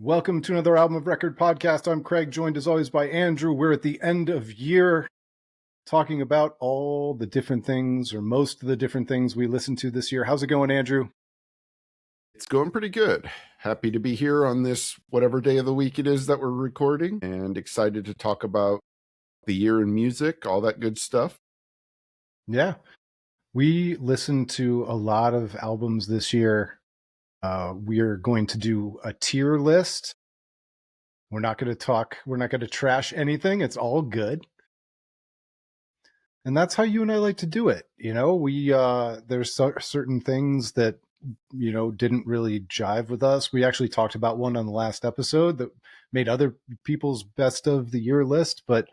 Welcome to another Album of Record podcast. I'm Craig, joined as always by Andrew. We're at the end of year talking about all the different things, or most of the different things we listened to this year. How's it going, Andrew? It's going pretty good. Happy to be here on this whatever day of the week it is that we're recording, and excited to talk about the year in music, all that good stuff. Yeah, we listened to a lot of albums this year. We're going to do a tier list. We're not going to trash anything. It's all good. And that's how you and I like to do it. You know, there's certain things that, didn't really jive with us. We actually talked about one on the last episode that made other people's best of the year list. But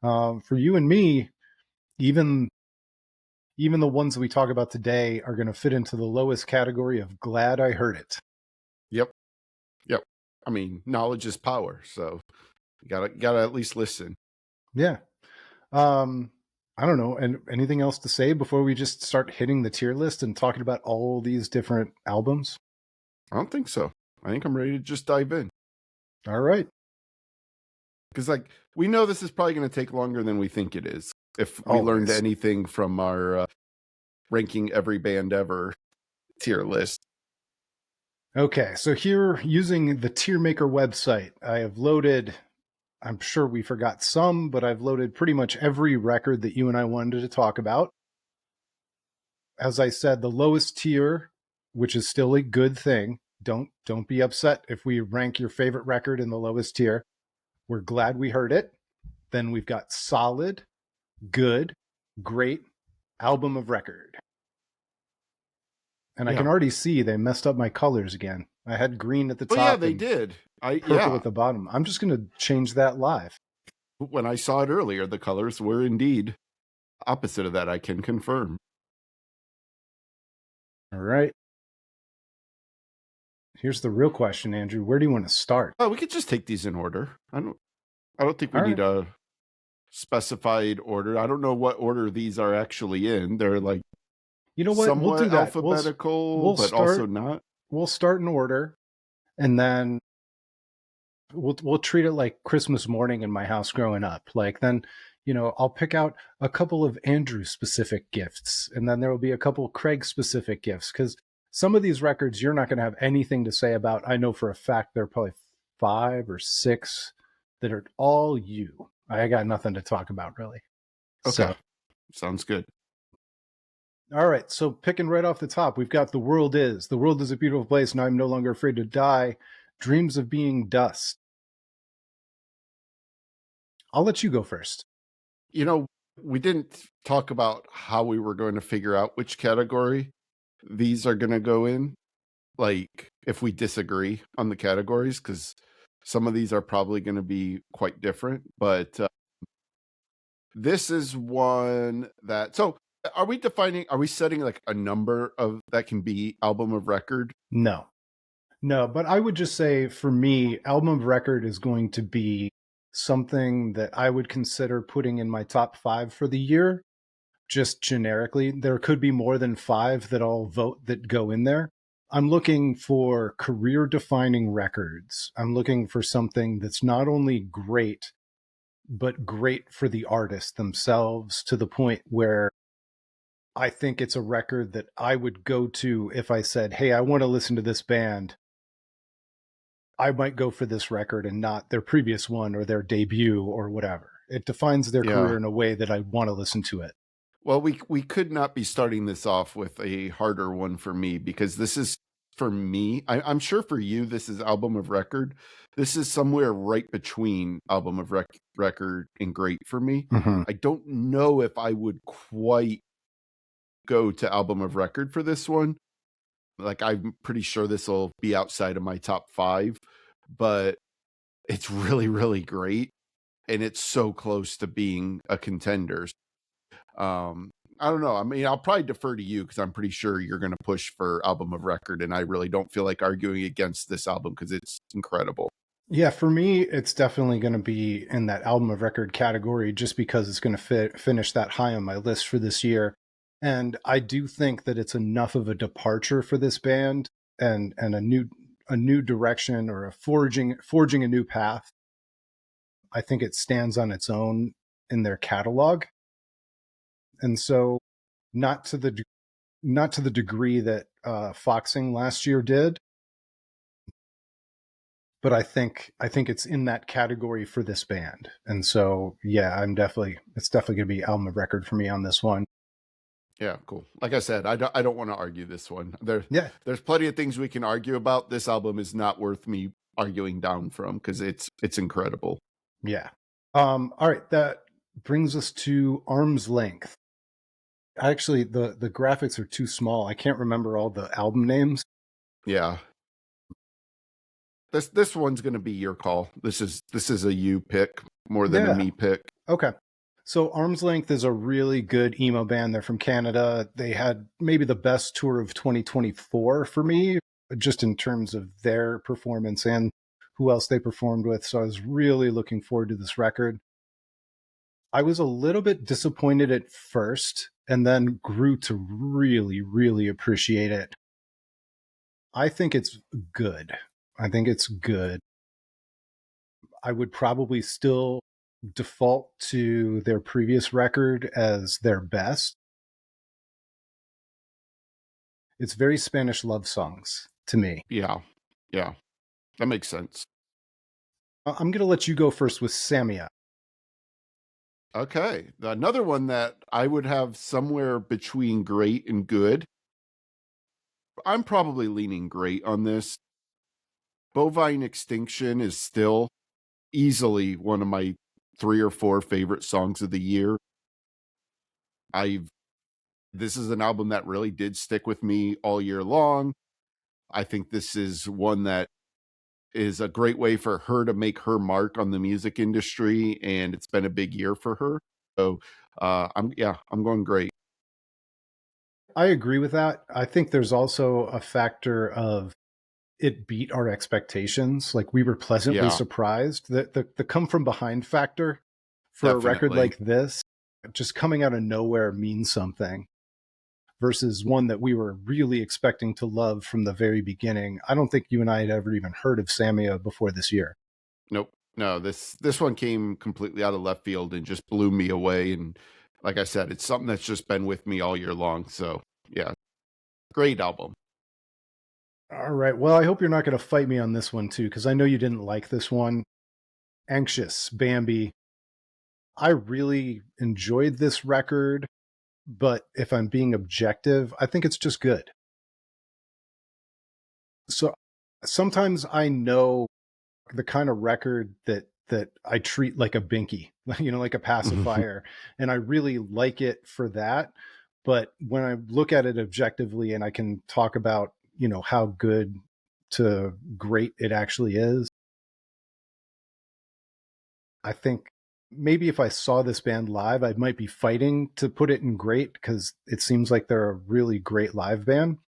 for you and me, even the ones that we talk about today are going to fit into the lowest category of glad I heard it. Yep. I mean, knowledge is power, so you gotta at least listen. Yeah. I don't know. And anything else to say before we just start hitting the tier list and talking about all these different albums? I don't think so. I think I'm ready to just dive in. All right. Because we know this is probably going to take longer than we think it is. If we learned anything from our ranking every band ever tier list. Okay, so here, using the Tier Maker website, I have loaded, I'm sure we forgot some, but I've loaded pretty much every record that you and I wanted to talk about. As I said, the lowest tier, which is still a good thing. Don't be upset if we rank your favorite record in the lowest tier. We're glad we heard it. Then we've got solid, good, great, album of record. And I can already see they messed up my colors again. I had green at the top. Oh yeah, they did. Purple at the bottom. I'm just going to change that live. When I saw it earlier, the colors were indeed opposite of that. I can confirm. All right. Here's the real question, Andrew. Where do you want to start? Oh, we could just take these in order. I don't think we need a specified order. I don't know what order these are actually in. They're like, you know what? Somewhat we'll do that. Alphabetical, but also not. We'll start in order, and then we'll treat it like Christmas morning in my house growing up. Like then, I'll pick out a couple of Andrew specific gifts, and then there will be a couple Craig specific gifts, because some of these records you're not going to have anything to say about. I know for a fact there are probably 5 or 6 that are all you. I got nothing to talk about really. Okay, sounds good. All right, so picking right off the top, we've got The World Is. The World Is a Beautiful Place, and I'm No Longer Afraid to Die. Dreams of Being Dust. I'll let you go first. We didn't talk about how we were going to figure out which category these are going to go in. Like, if we disagree on the categories, because some of these are probably going to be quite different. But this is one that... So... Are we setting like a number of that can be album of record? No, but I would just say for me, album of record is going to be something that I would consider putting in my top 5 for the year, just generically. There could be more than 5 that I'll vote that go in there. I'm looking for career defining records. I'm looking for something that's not only great, but great for the artist themselves, to the point where I think it's a record that I would go to if I said, hey, I want to listen to this band. I might go for this record and not their previous one or their debut or whatever. It defines their career in a way that I want to listen to it. Well, we could not be starting this off with a harder one for me, because this is, for me, I'm sure for you, this is album of record. This is somewhere right between album of record and great for me. Mm-hmm. I don't know if I would quite go to album of record for this one. Like, I'm pretty sure this will be outside of my top 5, but it's really, really great, and it's so close to being a contender. I don't know. I mean, I'll probably defer to you, because I'm pretty sure you're going to push for album of record, and I really don't feel like arguing against this album because it's incredible. Yeah, for me, it's definitely going to be in that album of record category, just because it's going to finish that high on my list for this year. And I do think that it's enough of a departure for this band and a new a new direction or a forging a new path. I think it stands on its own in their catalog. And so not to the degree that Foxing last year did, but I think it's in that category for this band. And so yeah, it's definitely going to be album of record for me on this one. Yeah, cool. Like I said, I don't want to argue this one. Yeah. There's plenty of things we can argue about. This album is not worth me arguing down from because it's incredible. Yeah. All right, that brings us to Arm's Length. Actually, the graphics are too small. I can't remember all the album names. Yeah. This one's going to be your call. This is a you pick more than a me pick. Okay. So Arm's Length is a really good emo band. They're from Canada. They had maybe the best tour of 2024 for me, just in terms of their performance and who else they performed with. So I was really looking forward to this record. I was a little bit disappointed at first and then grew to really, really appreciate it. I think it's good. I think it's good. I would probably still default to their previous record as their best. It's very Spanish love songs to me. Yeah. Yeah. That makes sense. I'm going to let you go first with Samia. Okay. Another one that I would have somewhere between great and good. I'm probably leaning great on this. Bovine Extinction is still easily one of my 3 or 4 favorite songs of the year. This is an album that really did stick with me all year long. I think this is one that is a great way for her to make her mark on the music industry, and it's been a big year for her. So I'm going great. I agree with that. I think there's also a factor of it beat our expectations. Like, we were pleasantly surprised. The come from behind factor for a record like this, just coming out of nowhere, means something, versus one that we were really expecting to love from the very beginning. I don't think you and I had ever even heard of Samia before this year. Nope. No, this one came completely out of left field and just blew me away. And like I said, it's something that's just been with me all year long. So yeah, great album. All right. Well, I hope you're not going to fight me on this one too, because I know you didn't like this one. Anxious, Bambi. I really enjoyed this record, but if I'm being objective, I think it's just good. So sometimes I know the kind of record that I treat like a binky, like a pacifier, and I really like it for that. But when I look at it objectively and I can talk about, how good to great it actually is, I think maybe if I saw this band live, I might be fighting to put it in great, because it seems like they're a really great live band.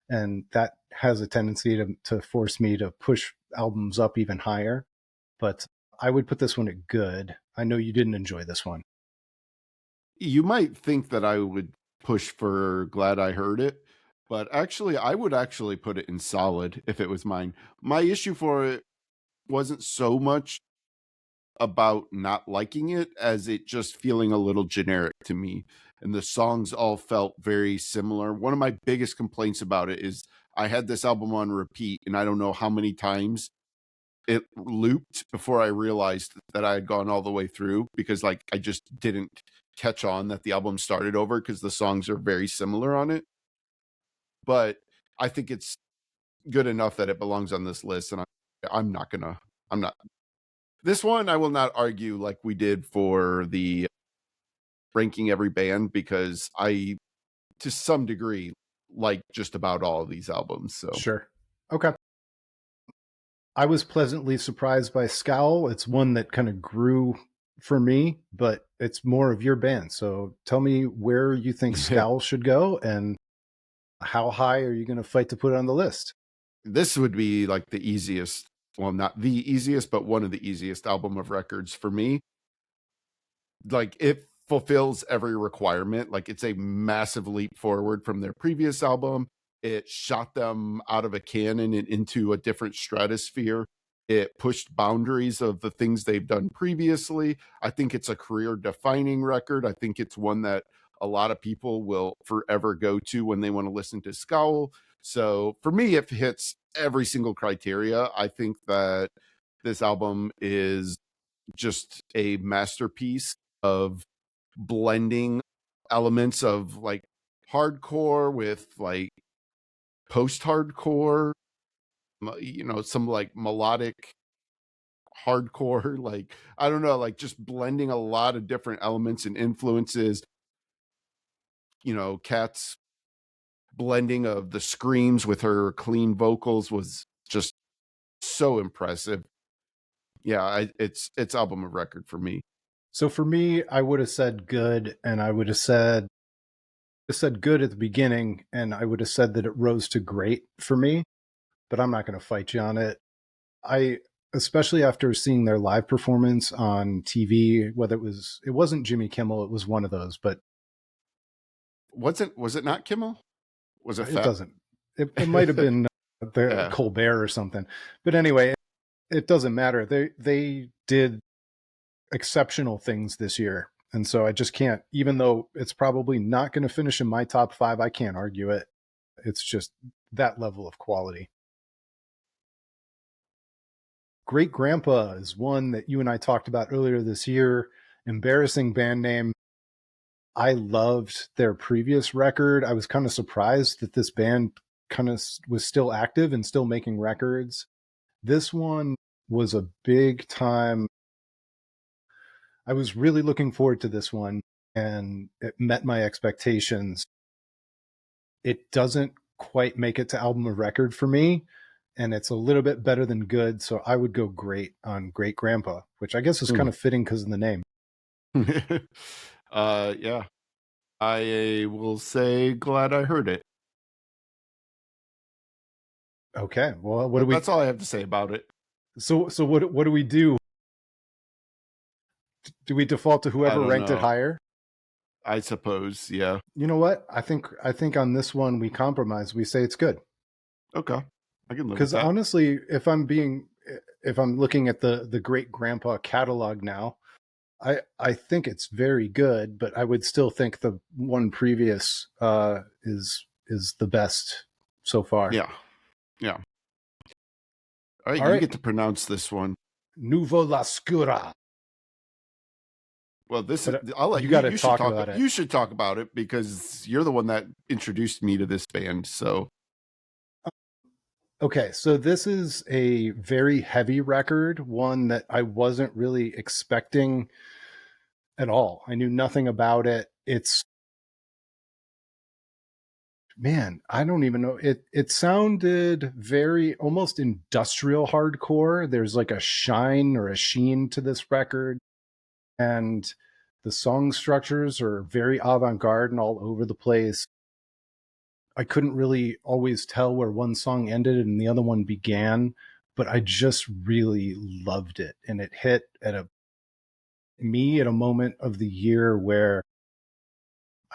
And that has a tendency to force me to push albums up even higher. But I would put this one at good. I know you didn't enjoy this one. You might think that I would push for Glad I Heard It, but actually, I would actually put it in solid if it was mine. My issue for it wasn't so much about not liking it as it just feeling a little generic to me. And the songs all felt very similar. One of my biggest complaints about it is I had this album on repeat, and I don't know how many times it looped before I realized that I had gone all the way through, because I just didn't catch on that the album started over because the songs are very similar on it. But I think it's good enough that it belongs on this list, and I'm not this one, I will not argue like we did for the ranking every band, because I, to some degree, like just about all of these albums. So Sure. Okay. I was pleasantly surprised by Scowl. It's one that kind of grew for me, but it's more of your band. So tell me where you think Scowl should go, and how high are you going to fight to put it on the list? This would be like the easiest, well, not the easiest, but one of the easiest album of records for me. Like, it fulfills every requirement. Like, it's a massive leap forward from their previous album. It shot them out of a cannon and into a different stratosphere. It pushed boundaries of the things they've done previously. I think it's a career defining record. I think it's one that a lot of people will forever go to when they want to listen to Scowl. So for me, it hits every single criteria. I think that this album is just a masterpiece of blending elements of like hardcore with like post-hardcore, some like melodic hardcore, like I don't know, like just blending a lot of different elements and influences. Kat's blending of the screams with her clean vocals was just so impressive. Yeah, it's album of record for me. So for me, I would have said good, and I would have said good at the beginning, and I would have said that it rose to great for me, but I'm not going to fight you on it. I especially after seeing their live performance on TV, whether it wasn't Jimmy Kimmel, it was one of those, but Was it not Kimmel? Was it it Fat? doesn't. It might have been the Yeah. Colbert or something. But anyway, it doesn't matter. They did exceptional things this year. And so I just can't, even though it's probably not going to finish in my top 5, I can't argue it. It's just that level of quality. Great Grandpa is one that you and I talked about earlier this year. Embarrassing band name. I loved their previous record. I was kind of surprised that this band kind of was still active and still making records. This one was a big time. I was really looking forward to this one, and it met my expectations. It doesn't quite make it to album of record for me, and it's a little bit better than good, so I would go great on Great Grandpa, which I guess is kind of fitting because of the name. Yeah. I will say glad I heard it. Okay, well, what do we? That's all I have to say about it. So what do we do? Do we default to I whoever don't ranked it know. higher? I suppose, yeah. You know what? I think on this one we compromise. We say it's good. Okay. I can live with Because that. honestly, if I'm looking at the Great Grandpa catalog now, I think it's very good, but I would still think the one previous is the best so far. Yeah. Yeah. All right, All you right, get to pronounce this one. Nuvo La Scura. Well, this is But I'll let you you got to you should talk talk about it. you should talk about it because you're the one that introduced me to this band. So, Okay, so this is a very heavy record, one that I wasn't really expecting at all. I knew nothing about it. It's man, I don't even know. It sounded very almost industrial hardcore. There's like a shine or a sheen to this record, and the song structures are very avant-garde and all over the place. I couldn't really always tell where one song ended and the other one began, but I just really loved it. And it hit at a moment of the year where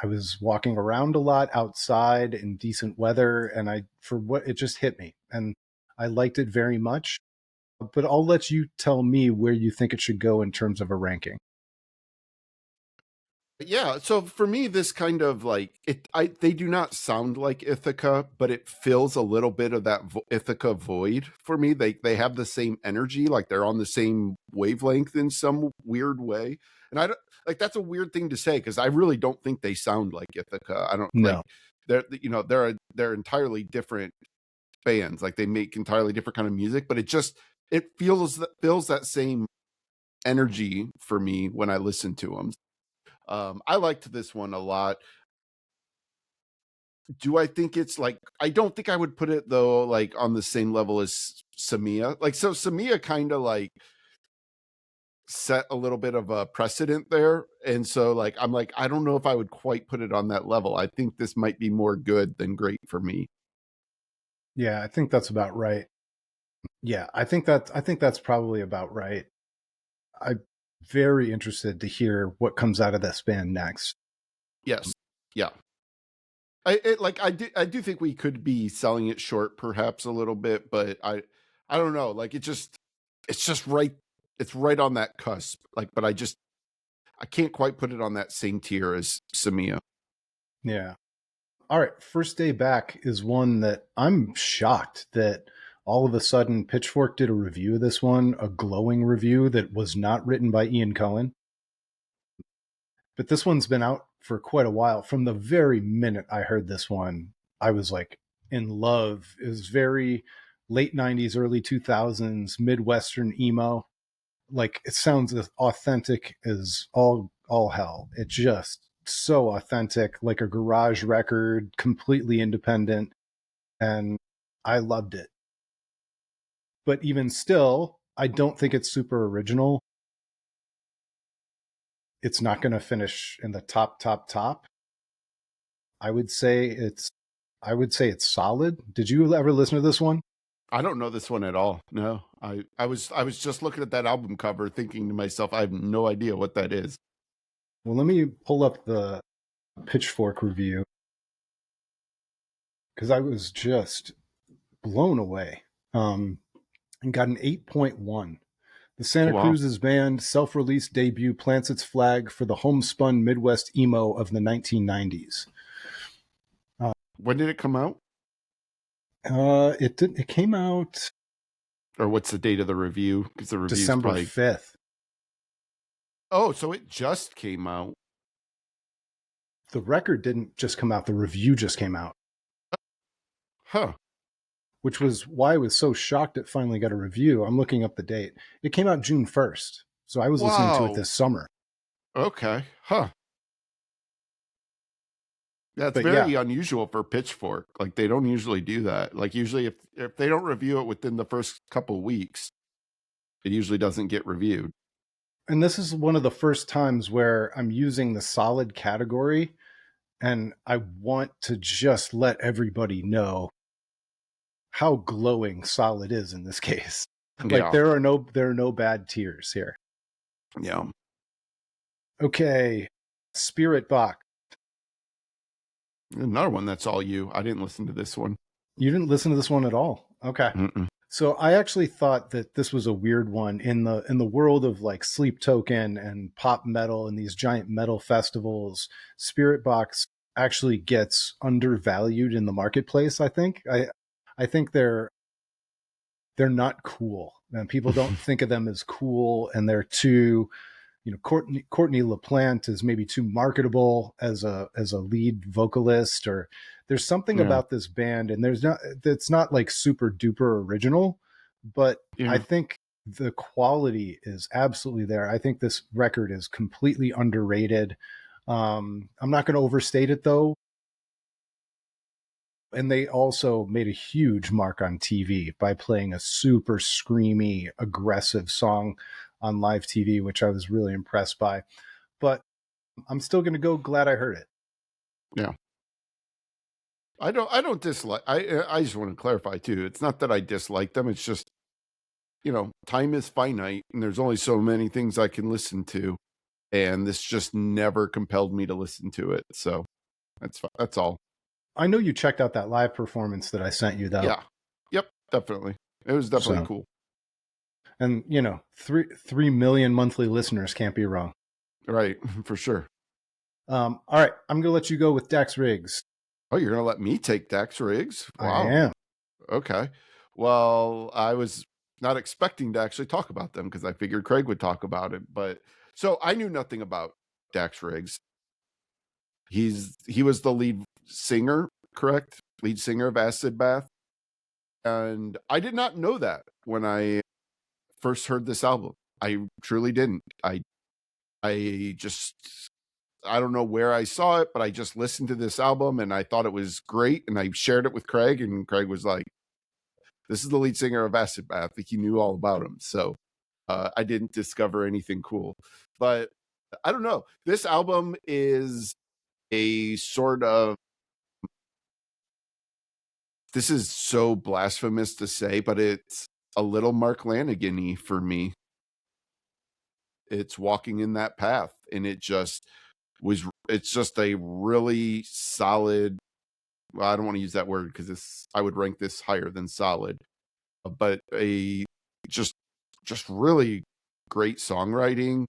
I was walking around a lot outside in decent weather, and it just hit me, and I liked it very much. But I'll let you tell me where you think it should go in terms of a ranking. yeah, so for me this kind of like they do not sound like Ithaca, but it fills a little bit of that Ithaca void for me. They have the same energy, like they're on the same wavelength in some weird way. And I don't like that's a weird thing to say because I really don't think they sound like Ithaca. I don't like No, they're entirely different bands. Like they make entirely different kind of music, but it feels that same energy for me when I listen to them. I liked this one a lot. Do I think it's like I don't think I would put it though like on the same level as Samia. Like so Samia kind of like set a little bit of a precedent there. And so like I'm like I don't know if I would quite put it on that level. I think this might be more good than great for me. yeah, I think that's about right. Yeah, I think that's probably about right. I'm very interested to hear what comes out of this band next. Yes. Yeah. I do think we could be selling it short perhaps a little bit, but I don't know. Like it's just right. It's right on that cusp. Like, but I can't quite put it on that same tier as Samia. Yeah. All right. First Day Back is one that I'm shocked that all of a sudden Pitchfork did a review of this one, a glowing review that was not written by Ian Cohen. But this one's been out for quite a while. From the very minute I heard this one, I was like in love. It was very late 90s, early 2000s, Midwestern emo. Like it sounds as authentic as all hell. It's just so authentic, like a garage record, completely independent, and I loved it. But even still, I don't think it's super original. It's not going to finish in the top. I would say it's solid. Did you ever listen to this one? I don't know this one at all. No, I was just looking at that album cover, thinking to myself, I have no idea what that is. Well, let me pull up the Pitchfork review because I was just blown away. And got an 8.1. The Santa Wow. Cruz's band self-released debut plants its flag for the homespun Midwest emo of the 1990s. When did it come out? It came out Or what's the date of the review? Because the review's December probably 5th. Oh, so it just came out. The record didn't just come out, the review just came out, Huh. which was why I was so shocked it finally got a review. I'm looking up the date. It came out June 1st. So I was listening to it Wow. this summer. Okay. Huh. That's But yeah, very unusual for Pitchfork. Like they don't usually do that. Like usually if they don't review it within the first couple of weeks, it usually doesn't get reviewed. and this is one of the first times where I'm using the solid category, and I want to just let everybody know how glowing solid is in this case. Like Yeah. there are no bad tiers here. Yeah. Okay, Spirit Box. Another one that's all you. I didn't listen to this one. You didn't listen to this one at all. Okay. Mm-mm. So I actually thought that this was a weird one in the world of like Sleep Token and pop metal and these giant metal festivals. Spirit Box actually gets undervalued in the marketplace. I think they're not cool, and people don't think of them as cool, and they're too, Courtney LaPlante is maybe too marketable as a lead vocalist, or there's something Yeah. about this band, and it's not like super duper original, but Yeah. I think the quality is absolutely there. I think this record is completely underrated. I'm not going to overstate it though. And they also made a huge mark on TV by playing a super screamy, aggressive song on live TV, which I was really impressed by. But I'm still going to go glad I heard it. Yeah. I don't dislike I just want to clarify too. It's not that I dislike them. It's just, time is finite and there's only so many things I can listen to. And this just never compelled me to listen to it. So that's all. I know you checked out that live performance that I sent you, though. Yeah. Yep. Definitely. It was definitely cool. And 3 million monthly listeners can't be wrong. Right. For sure. All right, I'm gonna let you go with Dax Riggs. Oh, you're gonna let me take Dax Riggs? Wow. I am. Okay. Well, I was not expecting to actually talk about them because I figured Craig would talk about it. But so I knew nothing about Dax Riggs. He was the lead singer, correct? Lead singer of Acid Bath. And I did not know that when I first heard this album. I truly didn't. I just I don't know where I saw it, but I just listened to this album and I thought it was great. And I shared it with Craig, and Craig was like, "This is the lead singer of Acid Bath." He knew all about him. So I didn't discover anything cool. But I don't know. This album is a sort of, this is so blasphemous to say, but it's a little Mark Lanigan-y for me. It's walking in that path, and it's just a really solid well, I don't want to use that word because I would rank this higher than solid, but a just really great songwriting.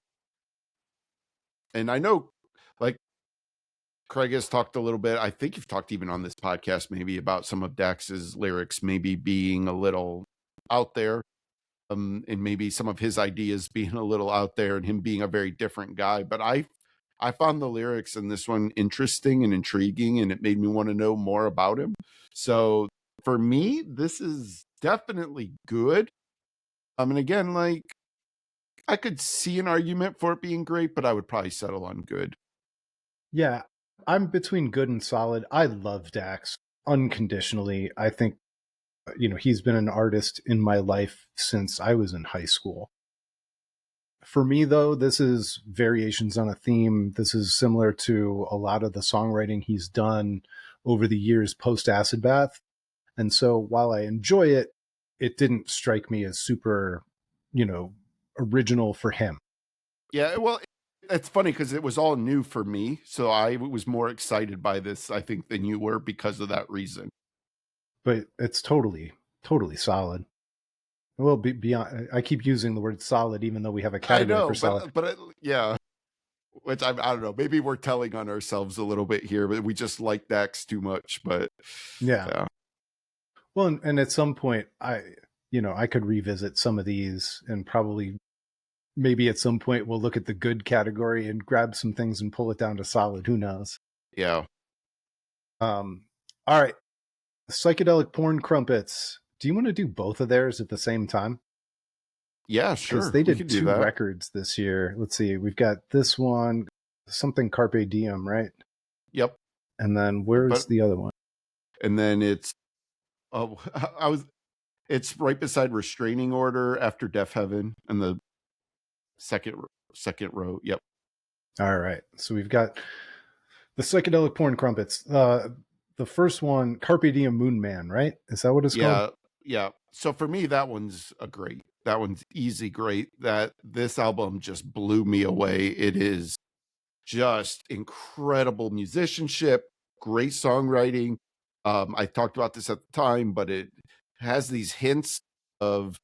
And I know, like, Craig has talked a little bit. I think you've talked even on this podcast maybe about some of Dax's lyrics maybe being a little out there, and maybe some of his ideas being a little out there, and him being a very different guy. But I found the lyrics in this one interesting and intriguing, and it made me want to know more about him. So for me, this is definitely good. And again, like, I could see an argument for it being great, but I would probably settle on good. Yeah, I'm between good and solid. I love Dax unconditionally. I think, he's been an artist in my life since I was in high school. For me, though, this is variations on a theme. This is similar to a lot of the songwriting he's done over the years post Acid Bath. And so while I enjoy it, it didn't strike me as super, original for him. Yeah, well, it's funny because it was all new for me. So I was more excited by this, I think, than you were because of that reason. But it's totally, totally solid. Well, beyond, I keep using the word solid, even though we have a category for solid. But yeah, which I don't know. Maybe we're telling on ourselves a little bit here, but we just like Dax too much. But yeah. Well, and at some point, I could revisit some of these, and probably maybe at some point we'll look at the good category and grab some things and pull it down to solid. Who knows? Yeah. All right. Psychedelic porn crumpets. Do you want to do both of theirs at the same time? Yeah, sure. Because they did 2 records this year. Let's see. We've got this one, something Carpe Diem, right? Yep. And then where's the other one? And then it's it's right beside Restraining Order after Deafheaven and the second row. Yep. All right. So we've got the psychedelic porn crumpets. The first one, Carpe Diem Moon Man, right? Is that what it's called? Yeah. So for me, that one's that one's easy great. This album just blew me away. It is just incredible musicianship, great songwriting. I talked about this at the time, but it has these hints of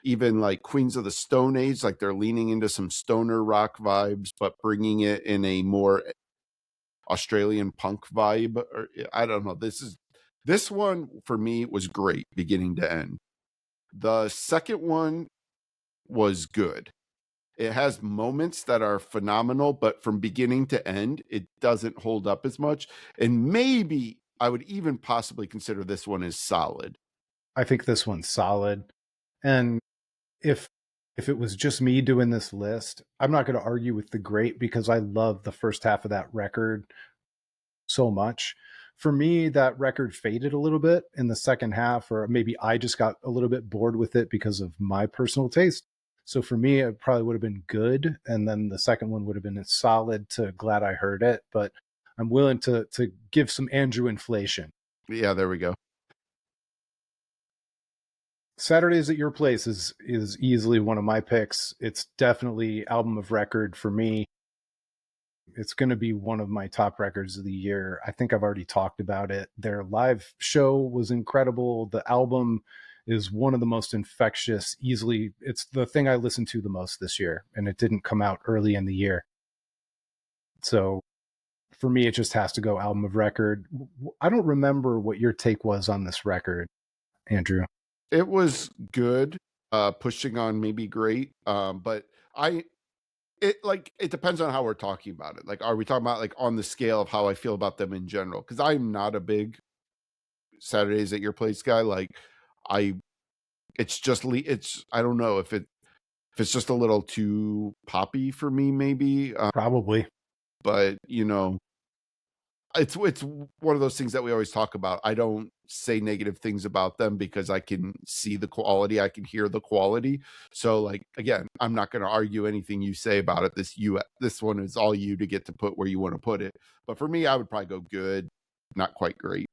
even like Queens of the Stone Age, like they're leaning into some stoner rock vibes, but bringing it in a more Australian punk vibe. Or I don't know. This one for me was great beginning to end. The second one was good. It has moments that are phenomenal, but from beginning to end, it doesn't hold up as much. And maybe I would even possibly consider this one as solid. I think this one's solid. And if it was just me doing this list, I'm not going to argue with the great, because I love the first half of that record so much. For me, that record faded a little bit in the second half, or maybe I just got a little bit bored with it because of my personal taste. So for me, it probably would have been good. And then the second one would have been solid to glad I heard it. But I'm willing to give some Andrew inflation. Yeah, there we go. Saturdays at Your Place is easily one of my picks. It's definitely album of record for me. It's going to be one of my top records of the year. I think I've already talked about it. Their live show was incredible. The album is one of the most infectious, it's the thing I listened to the most this year, and it didn't come out early in the year. So for me, it just has to go album of record. I don't remember what your take was on this record, Andrew. It was good, pushing on maybe great, but it depends on how we're talking about it. Like, are we talking about like on the scale of how I feel about them in general? Because I'm not a big Saturdays at Your Place guy. Like, I don't know if it's just a little too poppy for me, maybe. Probably, but it's one of those things that we always talk about. I don't say negative things about them because I can see the quality, I can hear the quality. So, like, again, I'm not going to argue anything you say about it. This one is all you to get to put where you want to put it. But for me, I would probably go good, not quite great.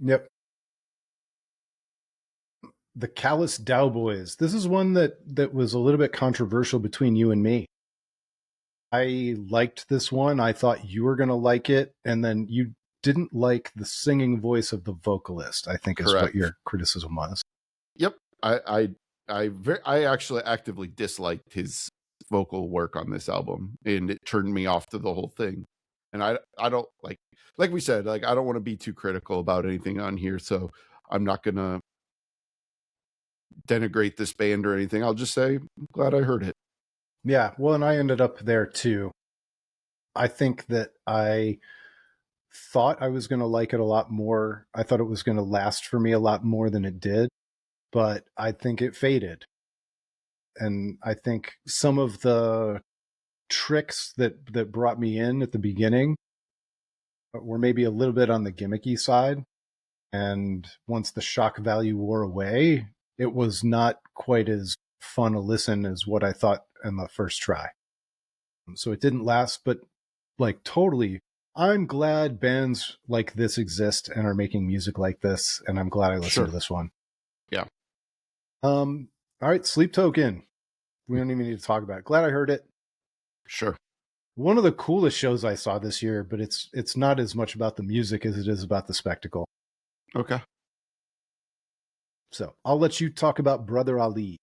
Yep. The Callous Dowboys. This is one that was a little bit controversial between you and me. I liked this one. I thought you were going to like it, and then you didn't like the singing voice of the vocalist, I think is what Correct. your criticism was. Yep. I actually actively disliked his vocal work on this album, and it turned me off to the whole thing. And I don't like we said, like I don't want to be too critical about anything on here, so I'm not gonna denigrate this band or anything. I'll just say I'm glad I heard it. Yeah, well, and I ended up there too. I think that I thought I was going to like it a lot more. I thought it was going to last for me a lot more than it did, but I think it faded. And I think some of the tricks that brought me in at the beginning were maybe a little bit on the gimmicky side. And once the shock value wore away, it was not quite as fun a listen as what I thought in the first try. So it didn't last, but like totally, I'm glad bands like this exist and are making music like this, and I'm glad I listened to this one. Yeah. All right, Sleep Token. We don't even need to talk about it. Glad I heard it. Sure. One of the coolest shows I saw this year, but it's not as much about the music as it is about the spectacle. Okay. So I'll let you talk about Brother Ali.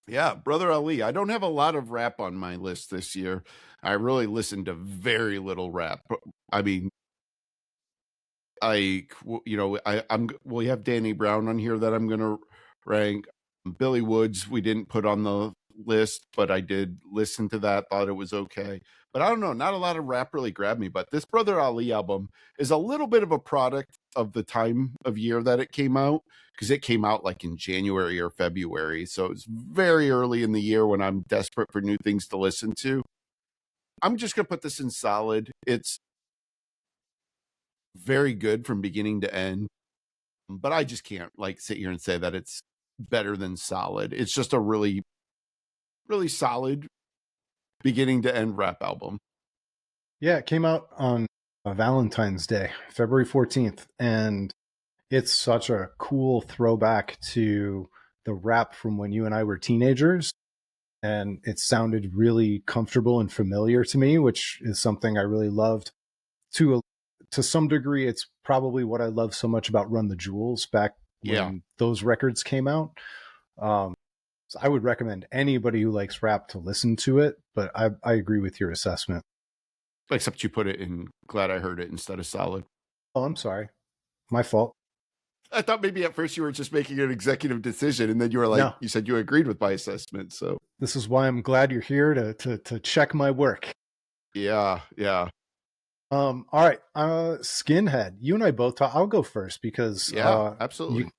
Yeah, Brother Ali. I don't have a lot of rap on my list this year. I really listened to very little rap. I mean, we have Danny Brown on here that I'm going to rank. Billy Woods, we didn't put on the list, but I did listen to that, thought it was okay. But I don't know, not a lot of rap really grabbed me. But this Brother Ali album is a little bit of a product of the time of year that it came out, because it came out like in January or February. So it's very early in the year when I'm desperate for new things to listen to. I'm just going to put this in solid. It's very good from beginning to end, but I just can't like sit here and say that it's better than solid. It's just a really, really solid beginning to end rap album. Yeah, it came out on Valentine's Day, February 14th, and it's such a cool throwback to the rap from when you and I were teenagers. And it sounded really comfortable and familiar to me, which is something I really loved. To some degree, it's probably what I love so much about Run the Jewels back when those records came out. So I would recommend anybody who likes rap to listen to it, but I agree with your assessment. Except you put it in glad I heard it instead of solid. Oh, I'm sorry. My fault. I thought maybe at first you were just making an executive decision, and then you were like, you said you agreed with my assessment. So this is why I'm glad you're here to check my work. Yeah. All right. Skinhead. You and I both talk. I'll go first because absolutely.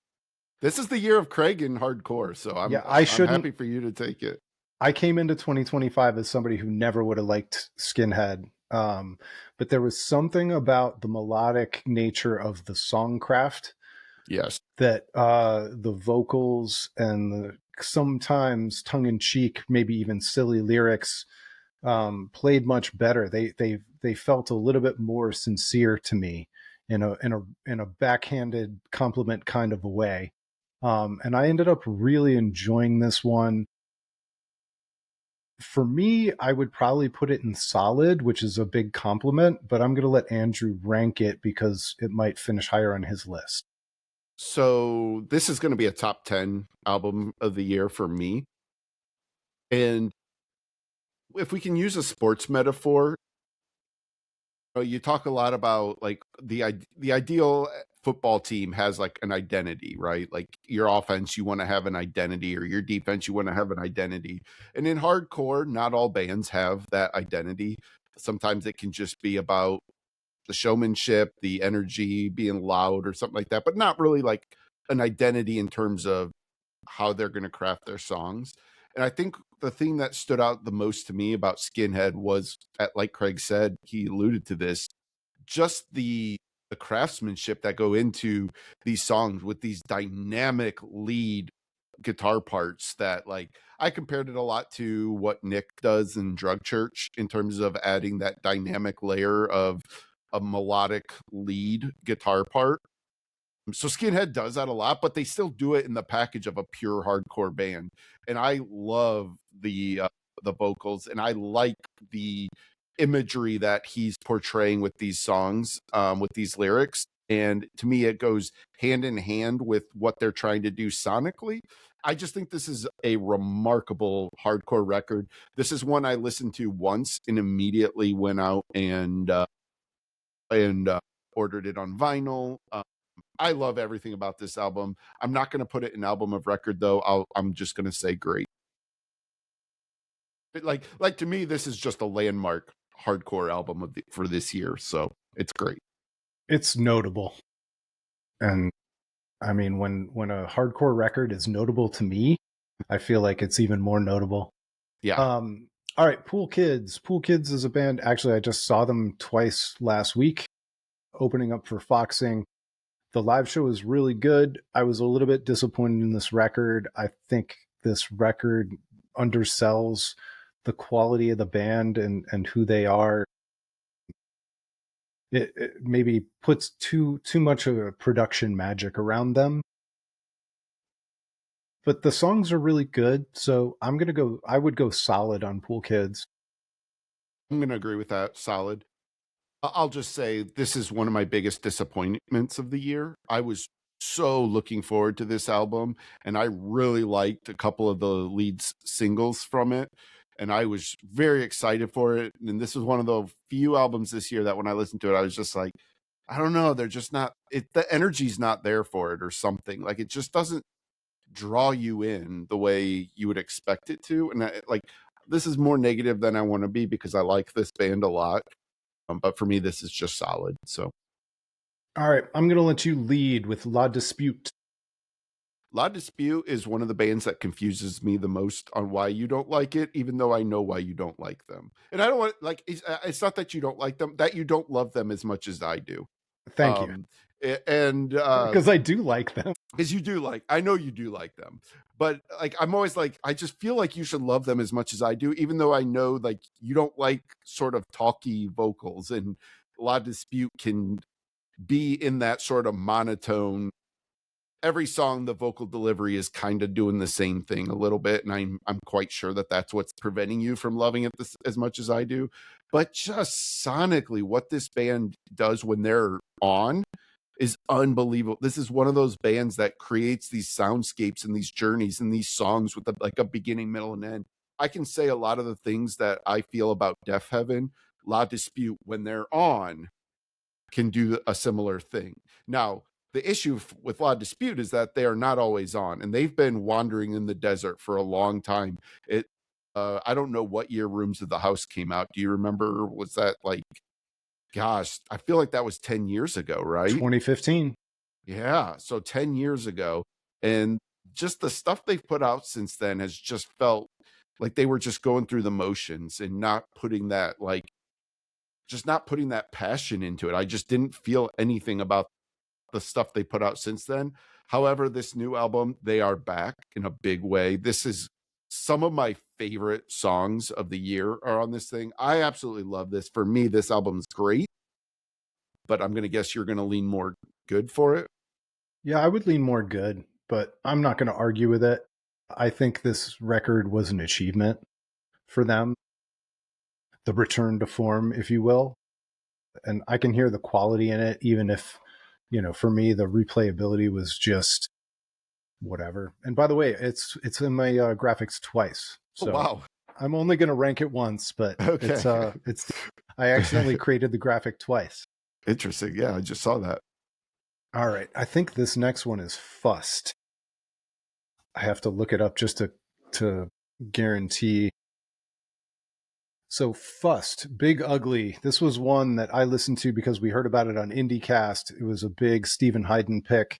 This is the year of Craig in hardcore, so I'm happy for you to take it. I came into 2025 as somebody who never would have liked Skinhead. But there was something about the melodic nature of the songcraft. Yes. That the vocals and the sometimes tongue-in-cheek, maybe even silly lyrics played much better. They felt a little bit more sincere to me in a backhanded compliment kind of a way. And I ended up really enjoying this one. For me, I would probably put it in solid, which is a big compliment, but I'm going to let Andrew rank it because it might finish higher on his list. So this is going to be a top 10 album of the year for me. And if we can use a sports metaphor, you talk a lot about like the ideal football team has like an identity, right? Like your offense, you want to have an identity, or your defense, you want to have an identity. And in hardcore, not all bands have that identity. Sometimes it can just be about the showmanship, the energy, being loud or something like that, but not really like an identity in terms of how they're going to craft their songs. And I think the thing that stood out the most to me about Skinhead was, like Craig said, he alluded to this, just the craftsmanship that go into these songs with these dynamic lead guitar parts that, like, I compared it a lot to what Nick does in Drug Church in terms of adding that dynamic layer of a melodic lead guitar part. So Skinhead does that a lot, but they still do it in the package of a pure hardcore band. And I love the vocals, and I like the imagery that he's portraying with these songs, with these lyrics. And to me, it goes hand in hand with what they're trying to do sonically. I just think this is a remarkable hardcore record. This is one I listened to once and immediately went out and ordered it on vinyl. I love everything about this album. I'm not going to put it in album of record though. I'm just going to say great. But like to me, this is just a landmark hardcore album for this year. So it's great. It's notable. And I mean, when a hardcore record is notable to me, I feel like it's even more notable. Yeah. All right, Pool Kids. Pool Kids is a band. Actually, I just saw them twice last week, opening up for Foxing. The live show was really good. I was a little bit disappointed in this record. I think this record undersells the quality of the band and who they are. It maybe puts too much of a production magic around them. But the songs are really good, so I would go solid on Pool Kids. I'm going to agree with that. Solid. I'll just say this is one of my biggest disappointments of the year. I was so looking forward to this album, and I really liked a couple of the lead singles from it, and I was very excited for it. And this was one of the few albums this year that when I listened to it, I was just like, I don't know, they're just not, the energy's not there for it or something. Like it just doesn't draw you in the way you would expect it to. And this is more negative than I want to be because I like this band a lot. But for me, this is just solid. So, all right, I'm going to let you lead with La Dispute. La Dispute is one of the bands that confuses me the most on why you don't like it, even though I know why you don't like them. And I don't want it's not that you don't like them, that you don't love them as much as I do. Thank you. And because I do like them. Because I know you do like them, but I'm always I just feel like you should love them as much as I do, even though I know you don't like sort of talky vocals, and La Dispute can be in that sort of monotone. Every song, the vocal delivery is kind of doing the same thing a little bit, and I'm quite sure that that's what's preventing you from loving it as much as I do. But just sonically, what this band does when they're on is unbelievable. This is one of those bands that creates these soundscapes and these journeys and these songs with a beginning, middle, and end. I can say a lot of the things that I feel about Deafheaven, La Dispute, when they're on, can do a similar thing. Now, the issue with La Dispute is that they are not always on, and they've been wandering in the desert for a long time. I don't know what year Rooms of the House came out. Do you remember? Was that gosh, I feel like that was 10 years ago, right? 2015. Yeah, so 10 years ago. And just the stuff they've put out since then has just felt like they were just going through the motions and not putting that passion into it. I just didn't feel anything about the stuff they put out since then. However, this new album, they are back in a big way. This is some of my favorite songs of the year are on this thing. I absolutely love this. For me, this album's great, but I'm going to guess you're going to lean more good for it. Yeah, I would lean more good, but I'm not going to argue with it. I think this record was an achievement for them. The return to form, if you will. And I can hear the quality in it, even if, for me, the replayability was just whatever. And by the way, it's in my graphics twice. So wow. I'm only going to rank it once, but okay. it's I accidentally created the graphic twice. Interesting. Yeah, I just saw that. All right. I think this next one is Fust. I have to look it up just to guarantee. So Fust, Big Ugly. This was one that I listened to because we heard about it on IndieCast. It was a big Stephen Hyden pick.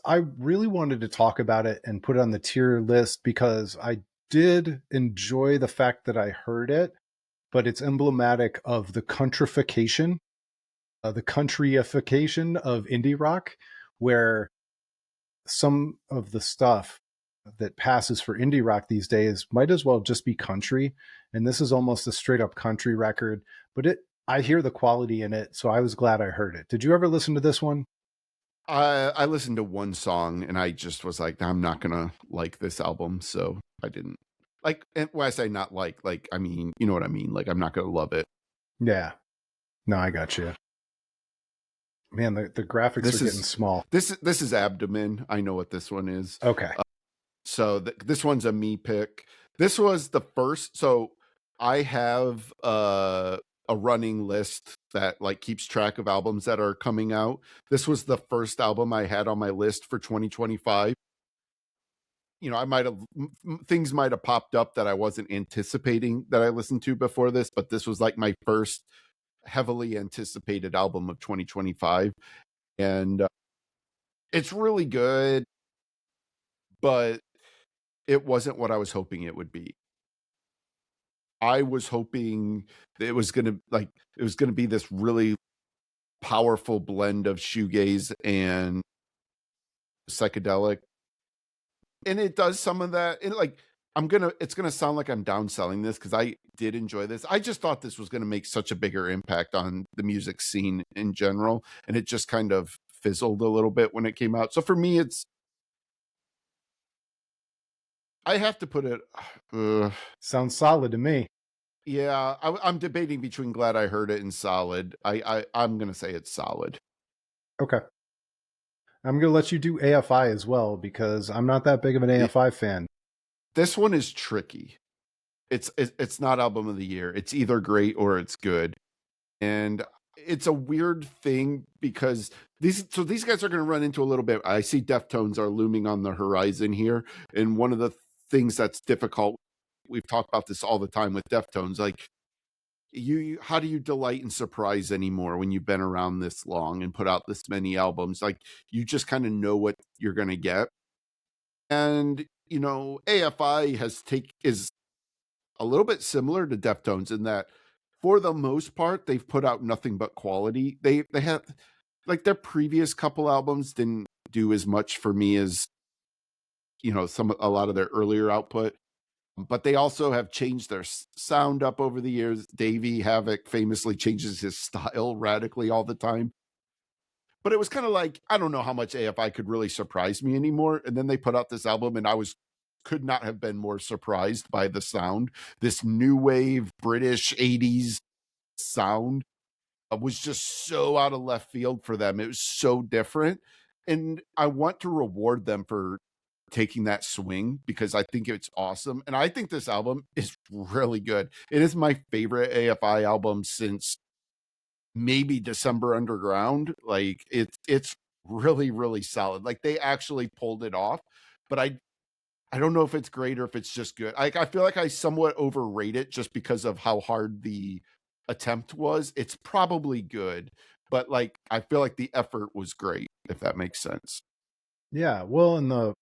I really wanted to talk about it and put it on the tier list because I did enjoy the fact that I heard it, but it's emblematic of the countryification of indie rock, where some of the stuff that passes for indie rock these days might as well just be country. And this is almost a straight up country record, but I hear the quality in it. So I was glad I heard it. Did you ever listen to this one? I listened to one song and I just was like, I'm not going to like this album. So I didn't. Like, and when I say not like, I mean, you know what I mean? Like, I'm not going to love it. Yeah. No, I got you. Man, the graphics are This getting is, small. this is Abdomen. I know what this one is. Okay. So this one's a me pick. This was the first. So I have a running list that like keeps track of albums that are coming out. This was the first album I had on my list for 2025. You know, I might have things might have popped up that I wasn't anticipating that I listened to before this, but this was like my first heavily anticipated album of 2025, and it's really good, but it wasn't what I was hoping it would be. I was hoping that it was gonna be this really powerful blend of shoegaze and psychedelic, and it does some of that. And like it's gonna sound like I'm downselling this because I did enjoy this. I just thought this was gonna make such a bigger impact on the music scene in general, and it just kind of fizzled a little bit when it came out. So for me, it's I have to put it. Sounds solid to me. Yeah, I'm debating between Glad I Heard It and Solid. I'm gonna say it's Solid. Okay. I'm going to let you do AFI as well because I'm not that big of an AFI fan. This one is tricky. It's not album of the year. It's either great or it's good. And it's a weird thing because these guys are going to run into a little bit. I see Deftones are looming on the horizon here, and one of the things that's difficult, we've talked about this all the time with Deftones, like how do you delight and surprise anymore when you've been around this long and put out this many albums? Like you just kind of know what you're going to get. And you know, AFI is a little bit similar to Deftones in that for the most part they've put out nothing but quality. They have like their previous couple albums didn't do as much for me as you know a lot of their earlier output, but they also have changed their sound up over the years. Davey Havoc famously changes his style radically all the time. But it was kind of like, I don't know how much AFI could really surprise me anymore. And then they put out this album and could not have been more surprised by the sound. This new wave British 80s sound was just so out of left field for them. It was so different. And I want to reward them for taking that swing because I think it's awesome. And I think this album is really good. It is my favorite AFI album since maybe December Underground. Like it's really, really solid. Like they actually pulled it off. But I don't know if it's great or if it's just good. I feel like I somewhat overrate it just because of how hard the attempt was. It's probably good, but like I feel like the effort was great, if that makes sense. Yeah, well,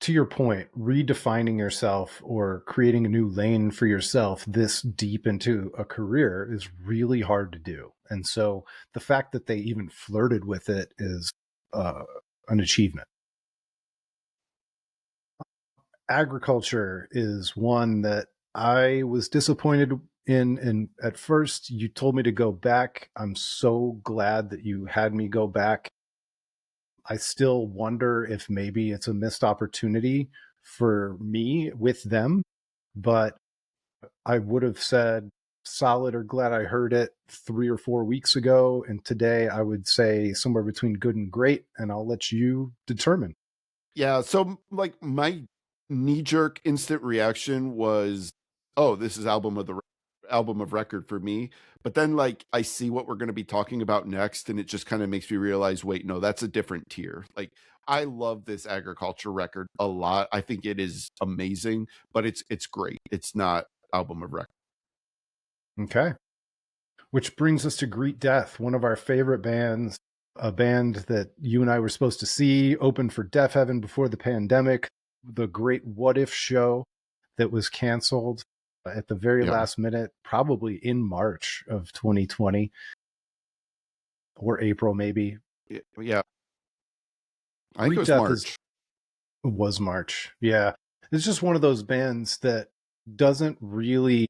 to your point, redefining yourself or creating a new lane for yourself this deep into a career is really hard to do. And so the fact that they even flirted with it is an achievement. Agriculture is one that I was disappointed in. And at first, you told me to go back. I'm so glad that you had me go back. I still wonder if maybe it's a missed opportunity for me with them, but I would have said solid or glad I heard it 3 or 4 weeks ago. And today I would say somewhere between good and great, and I'll let you determine. Yeah, so like my knee jerk instant reaction was, "Oh, this is album of record for me." But then like I see what we're going to be talking about next and it just kind of makes me realize, wait, no, that's a different tier. Like I love this agriculture record a lot. I think it is amazing, but it's great. It's not album of record. Okay. Which brings us to Greet Death, one of our favorite bands, a band that you and I were supposed to see, opened for Deafheaven before the pandemic, the great What If show that was canceled at the very Yeah. last minute, probably in March of 2020 or April, maybe. Yeah. I think it Greet was Death is March. was March. Yeah. It's just one of those bands that doesn't really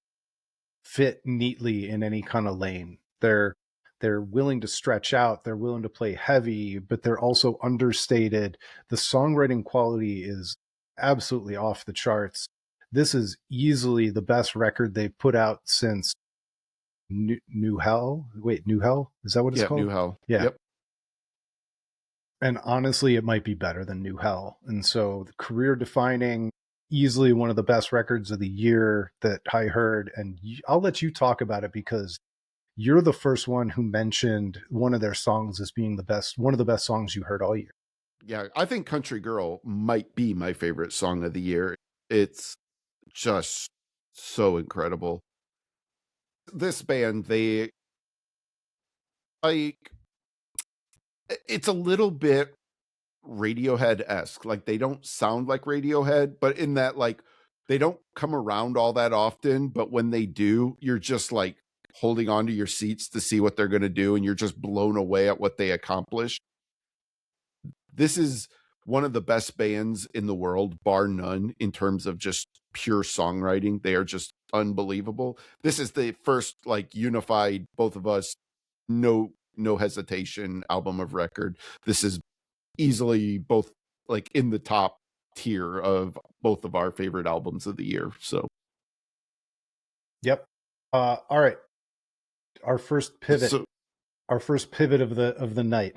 fit neatly in any kind of lane. They're willing to stretch out, they're willing to play heavy, but they're also understated. The songwriting quality is absolutely off the charts. This is easily the best record they've put out since New Hell. Wait, New Hell? Is that what it's Yeah, called? New Hell. Yeah. Yep. And honestly, it might be better than New Hell. And so, career defining, easily one of the best records of the year that I heard. And I'll let you talk about it because you're the first one who mentioned one of their songs as being one of the best songs you heard all year. Yeah, I think Country Girl might be my favorite song of the year. It's just so incredible. This band, they like, it's a little bit Radiohead-esque. Like, they don't sound like Radiohead, but in that, like, they don't come around all that often, but when they do, you're just like holding on to your seats to see what they're going to do, and you're just blown away at what they accomplish. This is one of the best bands in the world, bar none, in terms of just pure songwriting. They are just unbelievable. This is the first like unified, both of us, no hesitation album of record. This is easily both like in the top tier of both of our favorite albums of the year. So Yep. All right. Our first pivot. so Our first pivot of the night,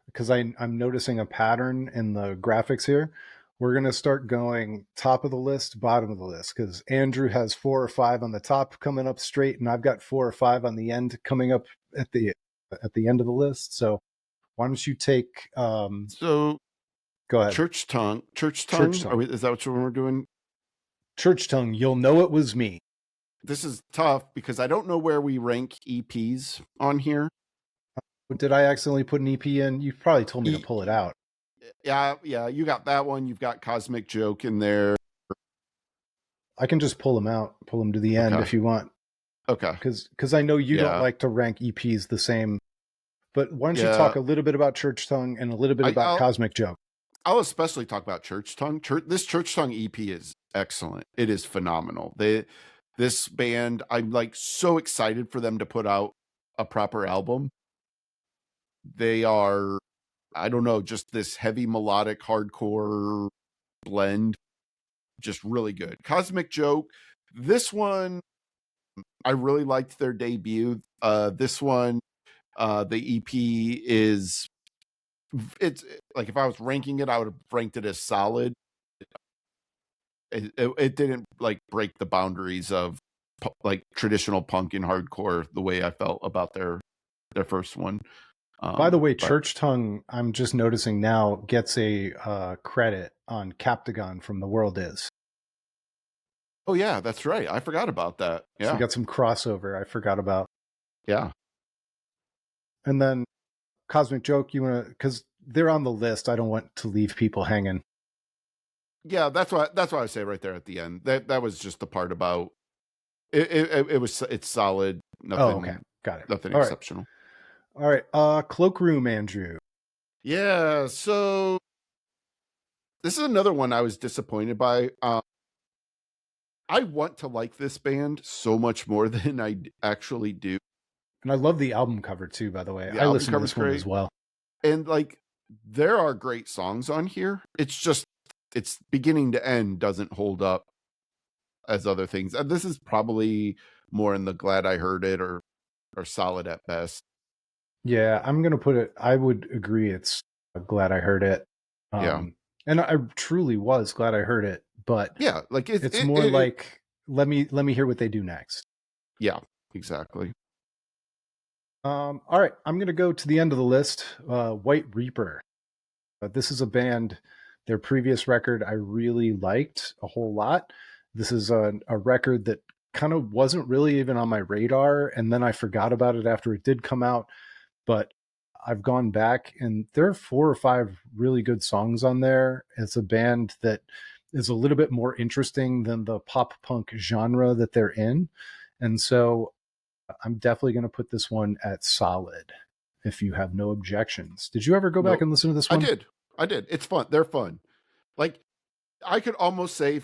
because I'm noticing a pattern in the graphics here. We're going to start going top of the list, bottom of the list, because Andrew has 4 or 5 on the top coming up straight, and I've got 4 or 5 on the end coming up at the end of the list. So why don't you take? so Go ahead. Church Tongue. Church Tongue. Is that what we're doing? Church Tongue. You'll know it was me. This is tough because I don't know where we rank EPs on here. Did I accidentally put an EP in? You probably told me to pull it out. Yeah, you got that one. You've got Cosmic Joke in there. I can just pull them out, pull them to the end if you want. Okay. Because I know you don't like to rank EPs the same. But why don't you talk a little bit about Church Tongue and a little bit about Cosmic Joke? I'll especially talk about Church Tongue. This Church Tongue EP is excellent. It is phenomenal. This band, I'm like so excited for them to put out a proper album. They are, I don't know, just this heavy melodic hardcore blend. Just really good. Cosmic Joke. This one, I really liked their debut. This one, the EP it's like if I was ranking it, I would have ranked it as solid. It didn't like break the boundaries of like traditional punk and hardcore the way I felt about their first one. By the way, Church Tongue, I'm just noticing now, gets a credit on Captagon from The World Is. Oh yeah, that's right. I forgot about that. Yeah, so we got some crossover I forgot about. Yeah. And then Cosmic Joke, you want to, because they're on the list, I don't want to leave people hanging. Yeah, that's why I say right there at the end. That was just the part about it's solid. Nothing. Oh, okay. Got it. Nothing All exceptional. Right. All right. Cloakroom, Andrew. Yeah, so this is another one I was disappointed by. I want to like this band so much more than I actually do. And I love the album cover too, by the way. The I listen to this one as well. And like, there are great songs on here. It's just, it's beginning to end doesn't hold up as other things. And this is probably more in the Glad I Heard It or solid at best. Yeah, I'm going to put it, I would agree. It's Glad I Heard It. Yeah. And I truly was glad I heard it, but yeah, like it's more like, let me hear what they do next. Yeah, exactly. All right, I'm going to go to the end of the list. White Reaper. This is a band, their previous record I really liked a whole lot. This is a record that kind of wasn't really even on my radar, and then I forgot about it after it did come out. But I've gone back, and there are 4 or 5 really good songs on there. It's a band that is a little bit more interesting than the pop punk genre that they're in. And so I'm definitely going to put this one at solid if you have no objections. Did you ever go back and listen to this one? I did. It's fun. They're fun. Like, I could almost say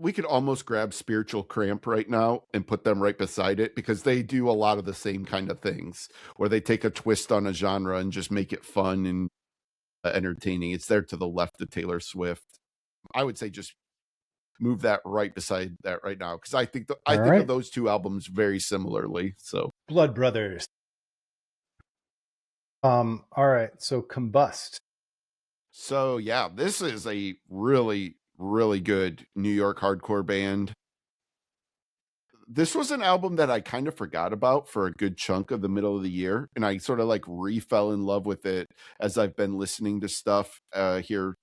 we could almost grab Spiritual Cramp right now and put them right beside it, because they do a lot of the same kind of things where they take a twist on a genre and just make it fun and entertaining. It's there to the left of Taylor Swift. I would say just move that right beside that right now, because I think I All think of right. those two albums very similarly. So Blood Brothers. All right. So Combust. yeah, this is a really really good New York hardcore band. This was an album that I kind of forgot about for a good chunk of the middle of the year, and I sort of like re-fell in love with it as I've been listening to stuff here,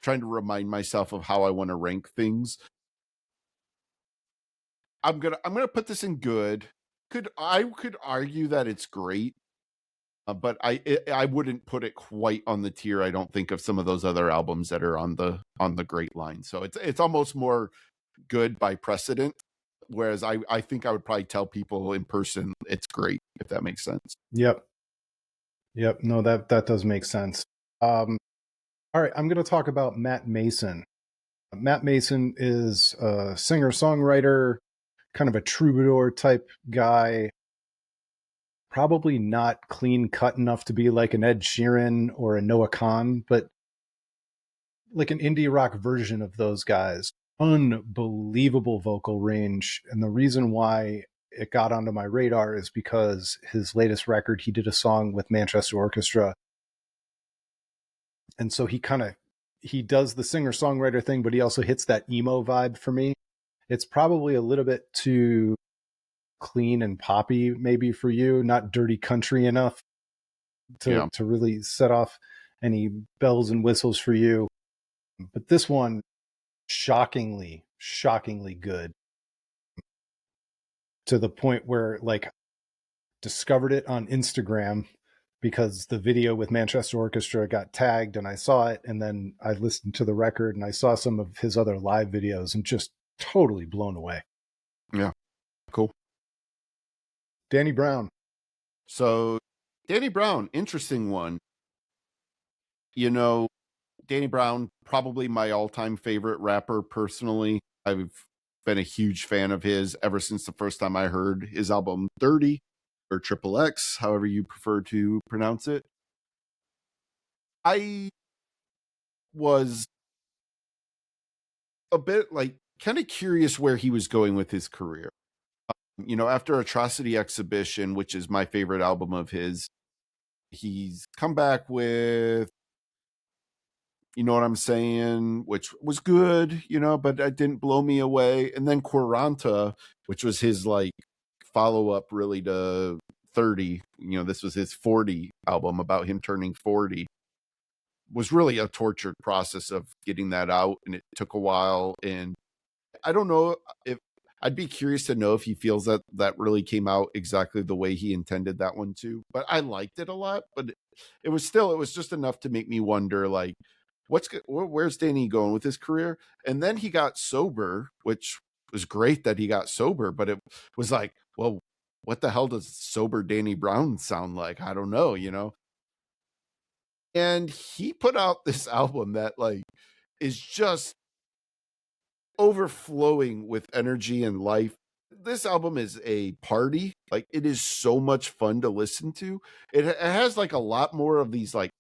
trying to remind myself of how I want to rank things. I'm gonna put this in good. Could argue that it's great, but I wouldn't put it quite on the tier. I don't think of some of those other albums that are on the great line. So it's almost more good by precedent. Whereas I think I would probably tell people in person it's great, if that makes sense. Yep. Yep. No, that does make sense. All right. I'm going to talk about Matt Mason. Matt Mason is a singer-songwriter, kind of a troubadour type guy. Probably not clean cut enough to be like an Ed Sheeran or a Noah Khan, but like an indie rock version of those guys. Unbelievable vocal range. And the reason why it got onto my radar is because his latest record, he did a song with Manchester Orchestra. And so he does the singer-songwriter thing, but he also hits that emo vibe for me. It's probably a little bit too clean and poppy maybe for you, not dirty country enough to really set off any bells and whistles for you. But this one, shockingly good, to the point where like discovered it on Instagram because the video with Manchester Orchestra got tagged and I saw it, and then I listened to the record and I saw some of his other live videos and just totally blown away. Yeah, cool. Danny Brown. So Danny Brown, interesting one. You know, Danny Brown, probably my all-time favorite rapper personally. I've been a huge fan of his ever since the first time I heard his album 30 or Triple X, however you prefer to pronounce it. I was a bit like kind of curious where he was going with his career. After Atrocity Exhibition, which is my favorite album of his, he's come back with, you know what I'm saying, which was good, but it didn't blow me away. And then Quaranta, which was his like follow up really to 30. This was his 40 album about him turning 40. Was really a tortured process of getting that out, and it took a while. And I don't know if I'd be curious to know if he feels that that really came out exactly the way he intended that one to. But I liked it a lot. But it was just enough to make me wonder, like, where's Danny going with his career? And then he got sober, which was great that he got sober. But it was like, well, what the hell does sober Danny Brown sound like? I don't know, And he put out this album that like is just overflowing with energy and life. This album is a party. Like, it is so much fun to listen to. It has like a lot more of these like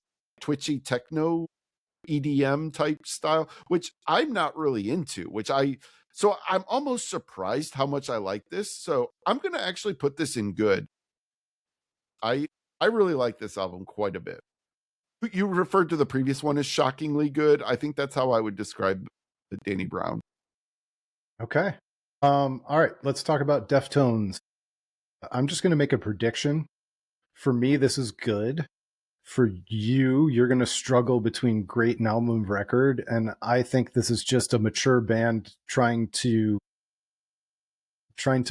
twitchy techno EDM type style, which I'm not really into, so I'm almost surprised how much I like this. So I'm going to actually put this in good. I really like this album quite a bit. You referred to the previous one as shockingly good. I think that's how I would describe Danny Brown. Okay. All right, let's talk about Deftones. I'm just going to make a prediction. For me, this is good. For you, you're going to struggle between great and album record. And I think this is just a mature band trying to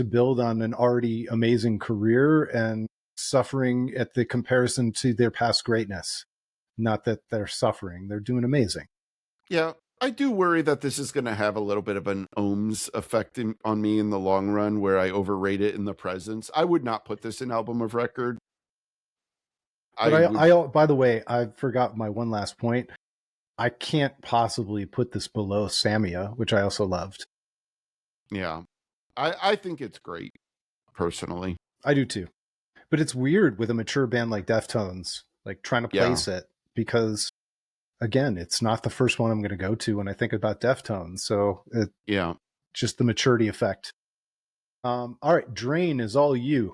build on an already amazing career and suffering at the comparison to their past greatness. Not that they're suffering. They're doing amazing. Yeah. I do worry that this is going to have a little bit of an ohms effect on me in the long run, where I overrate it in the presence. I would not put this in album of record. But I by the way, I forgot my one last point. I can't possibly put this below Samia, which I also loved. Yeah. I think it's great, personally. I do too. But it's weird with a mature band like Deftones, like trying to place it, because again, it's not the first one I'm going to go to when I think about Deftones. So Yeah. just the maturity effect. All right, Drain is all you.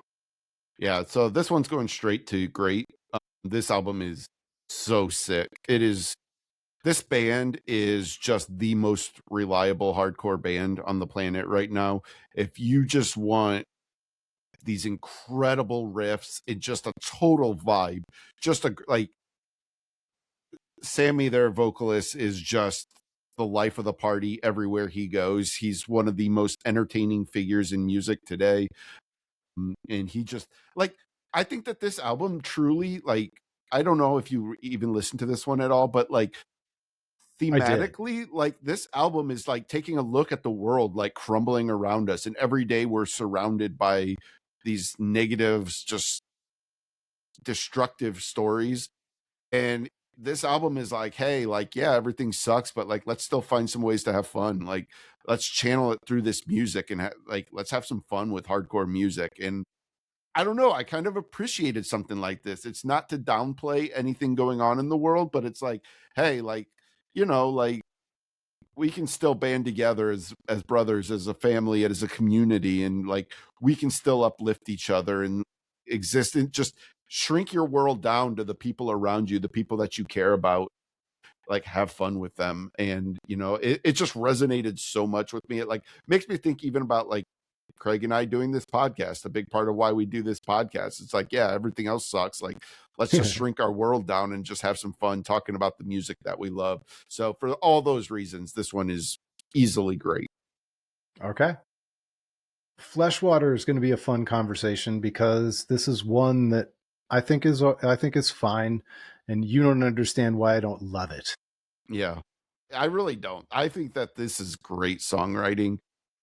Yeah. So this one's going straight to great. This album is so sick. This band is just the most reliable hardcore band on the planet right now. If you just want these incredible riffs and just a total vibe, just a like Sammy, their vocalist, is just the life of the party everywhere he goes. He's one of the most entertaining figures in music today. And he just like, I think that this album truly, like, I don't know if you even listen to this one at all, but like I did. thematically, like this album is like taking a look at the world like crumbling around us, and every day we're surrounded by these negatives, just destructive stories. And this album is like, hey, like, yeah, everything sucks, but like let's still find some ways to have fun. Like let's channel it through this music and like let's have some fun with hardcore music. And I don't know, I kind of appreciated something like this. It's not to downplay anything going on in the world, but it's like, hey, like, like we can still band together as brothers, as a family, as a community, and like we can still uplift each other and exist, and just shrink your world down to the people around you, the people that you care about, like have fun with them. And it just resonated so much with me. It like makes me think even about like Craig and I doing this podcast. A big part of why we do this podcast, it's like, yeah, everything else sucks, like let's just shrink our world down and just have some fun talking about the music that we love. So for all those reasons, this one is easily great. Okay. Fleshwater is going to be a fun conversation because this is one that I think is fine, and you don't understand why I don't love it. Yeah, I really don't. I think that this is great songwriting.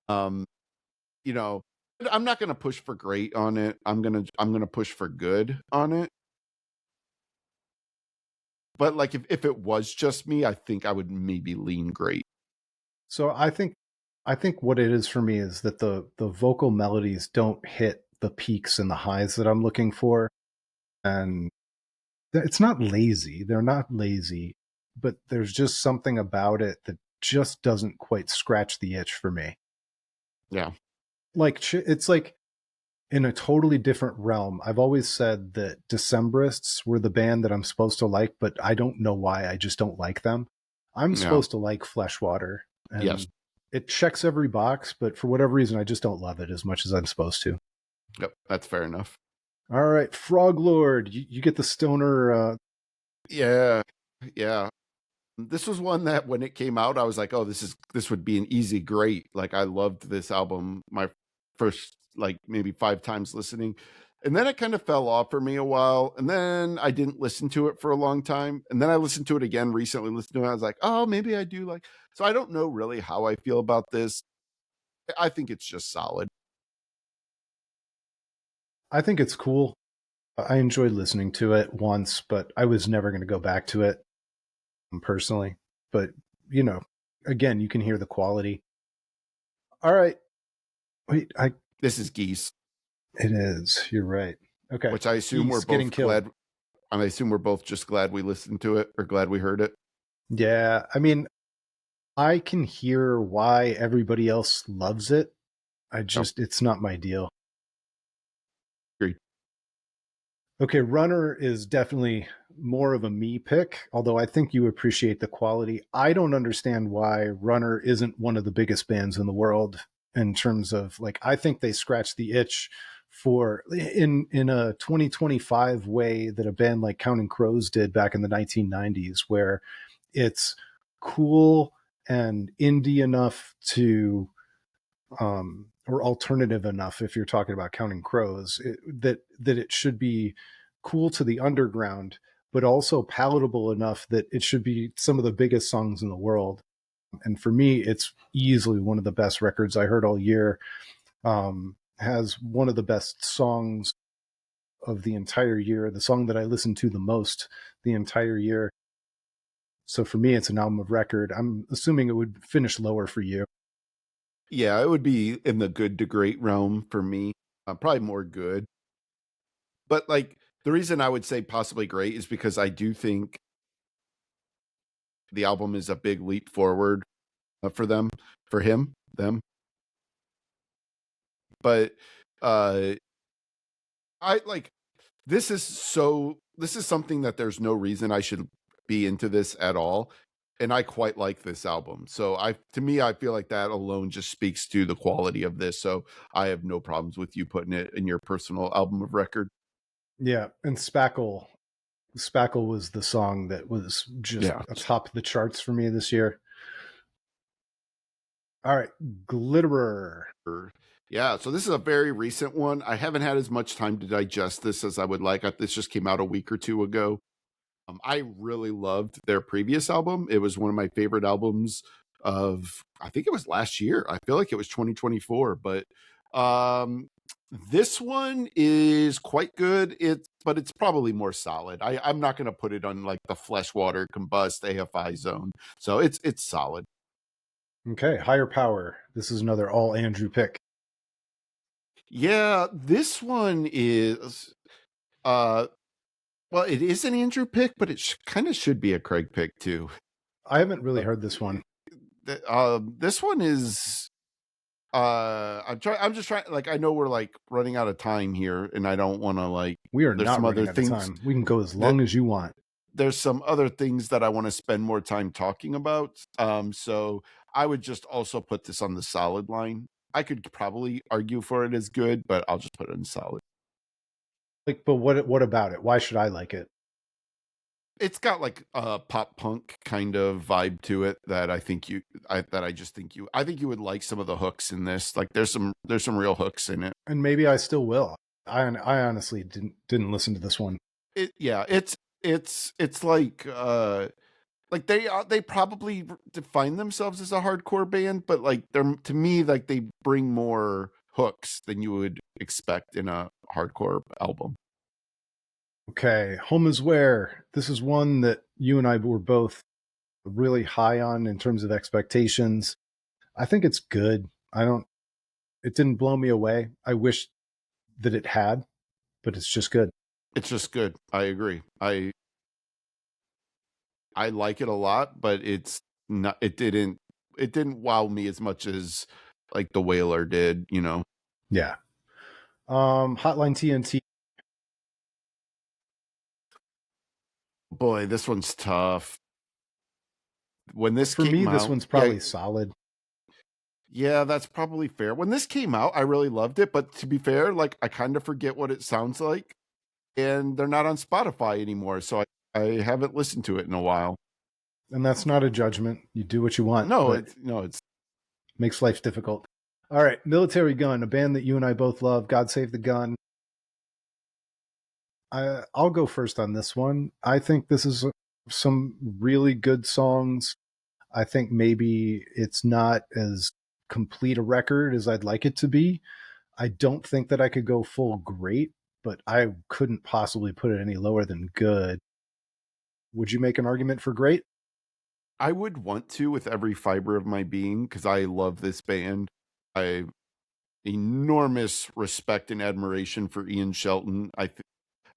um you know I'm not going to push for great on it. I'm going to push for good on it. But like if it was just me, I think I would maybe lean great. So I think what it is for me is that the vocal melodies don't hit the peaks and the highs that I'm looking for, and it's not lazy. They're not lazy, but there's just something about it that just doesn't quite scratch the itch for me. Yeah. Like it's like in a totally different realm. I've always said that Decemberists were the band that I'm supposed to like, but I don't know why. I just don't like them. I'm Yeah. supposed to like Fleshwater, Yes. and it checks every box, but for whatever reason, I just don't love it as much as I'm supposed to. Yep. That's fair enough. All right, Froglord, you get the stoner. Yeah. Yeah. This was one that when it came out, I was like, oh, this would be an easy great. Like I loved this album my first like maybe 5 times listening. And then it kind of fell off for me a while. And then I didn't listen to it for a long time. And then I listened to it again recently, listened to it. I was like, oh, maybe I do like. So I don't know really how I feel about this. I think it's just solid. I think it's cool. I enjoyed listening to it once, but I was never going to go back to it personally. But you know, again, you can hear the quality. All right, wait, This is Geese, it is. You're right. Okay, which I assume we're Geese getting both killed. glad. I assume we're both just glad we listened to it or glad we heard it. Yeah, I mean, I can hear why everybody else loves it. Yep. It's not my deal. Agreed. Okay, Runner is definitely more of a me pick, although I think you appreciate the quality. I don't understand why Runner isn't one of the biggest bands in the world in terms of like I think they scratch the itch for in a 2025 way that a band like Counting Crows did back in the 1990s, where it's cool and indie enough to or alternative enough if you're talking about Counting Crows, that it should be cool to the underground, but also palatable enough that it should be some of the biggest songs in the world. And for me, it's easily one of the best records I heard all year. Has one of the best songs of the entire year, the song that I listened to the most the entire year. So for me, it's an album of record. I'm assuming it would finish lower for you. Yeah, it would be in the good to great realm for me. Probably more good. But like the reason I would say possibly great is because I do think the album is a big leap forward for them. But uh I like this is something that there's no reason I should be into this at all. And I quite like this album. So to me, I feel like that alone just speaks to the quality of this. So I have no problems with you putting it in your personal album of record. Yeah, and Spackle was the song that was just Yeah. atop the charts for me this year. All right, Glitterer. Yeah, so this is a very recent one. I haven't had as much time to digest this as I would like. This just came out a week or two ago. I really loved their previous album. It was one of my favorite albums of, I think it was last year. I feel like it was 2024, but this one is quite good. But it's probably more solid. I'm not going to put it on like the Fleshwater, Combust, AFI zone. So it's solid. Okay, Higher Power. This is another all Andrew pick. Yeah, this one is well, it is an Andrew pick, but it kind of should be a Craig pick too. I haven't really heard this one. This one is I'm just trying, like, I know we're like running out of time here and I don't want to like, We are there's not some running other out things. of time. We can go as long as you want. There's some other things that I want to spend more time talking about. So I would just also put this on the solid line. I could probably argue for it as good, but I'll just put it in solid. Like, but what about it? Why should I like it? It's got like a pop punk kind of vibe to it that I think I think you would like some of the hooks in this. Like there's some real hooks in it. And maybe I still will. I honestly didn't listen to this one. It's like they probably define themselves as a hardcore band, but like they're, to me, like they bring more hooks than you would expect in a hardcore album. Okay, Home is Where. This is one that you and I were both really high on in terms of expectations. I think it's good. It didn't blow me away. I wish that it had, but it's just good. It's just good. I agree. I like it a lot, but it didn't wow me as much as like the Whaler did, you know. Yeah. Hotline TNT. Boy, this one's tough. When this For me, this one's probably solid. Yeah, that's probably fair. When this came out, I really loved it, but to be fair, like I kind of forget what it sounds like, and they're not on Spotify anymore, so I haven't listened to it in a while. And that's not a judgment. You do what you want. No, it's makes life difficult. All right, Military Gun, a band that you and I both love. God Save the Gun. I'll go first on this one. I think this is some really good songs. I think maybe it's not as complete a record as I'd like it to be. I don't think that I could go full great, but I couldn't possibly put it any lower than good. Would you make an argument for great? I would want to with every fiber of my being, because I love this band. I have enormous respect and admiration for Ian Shelton.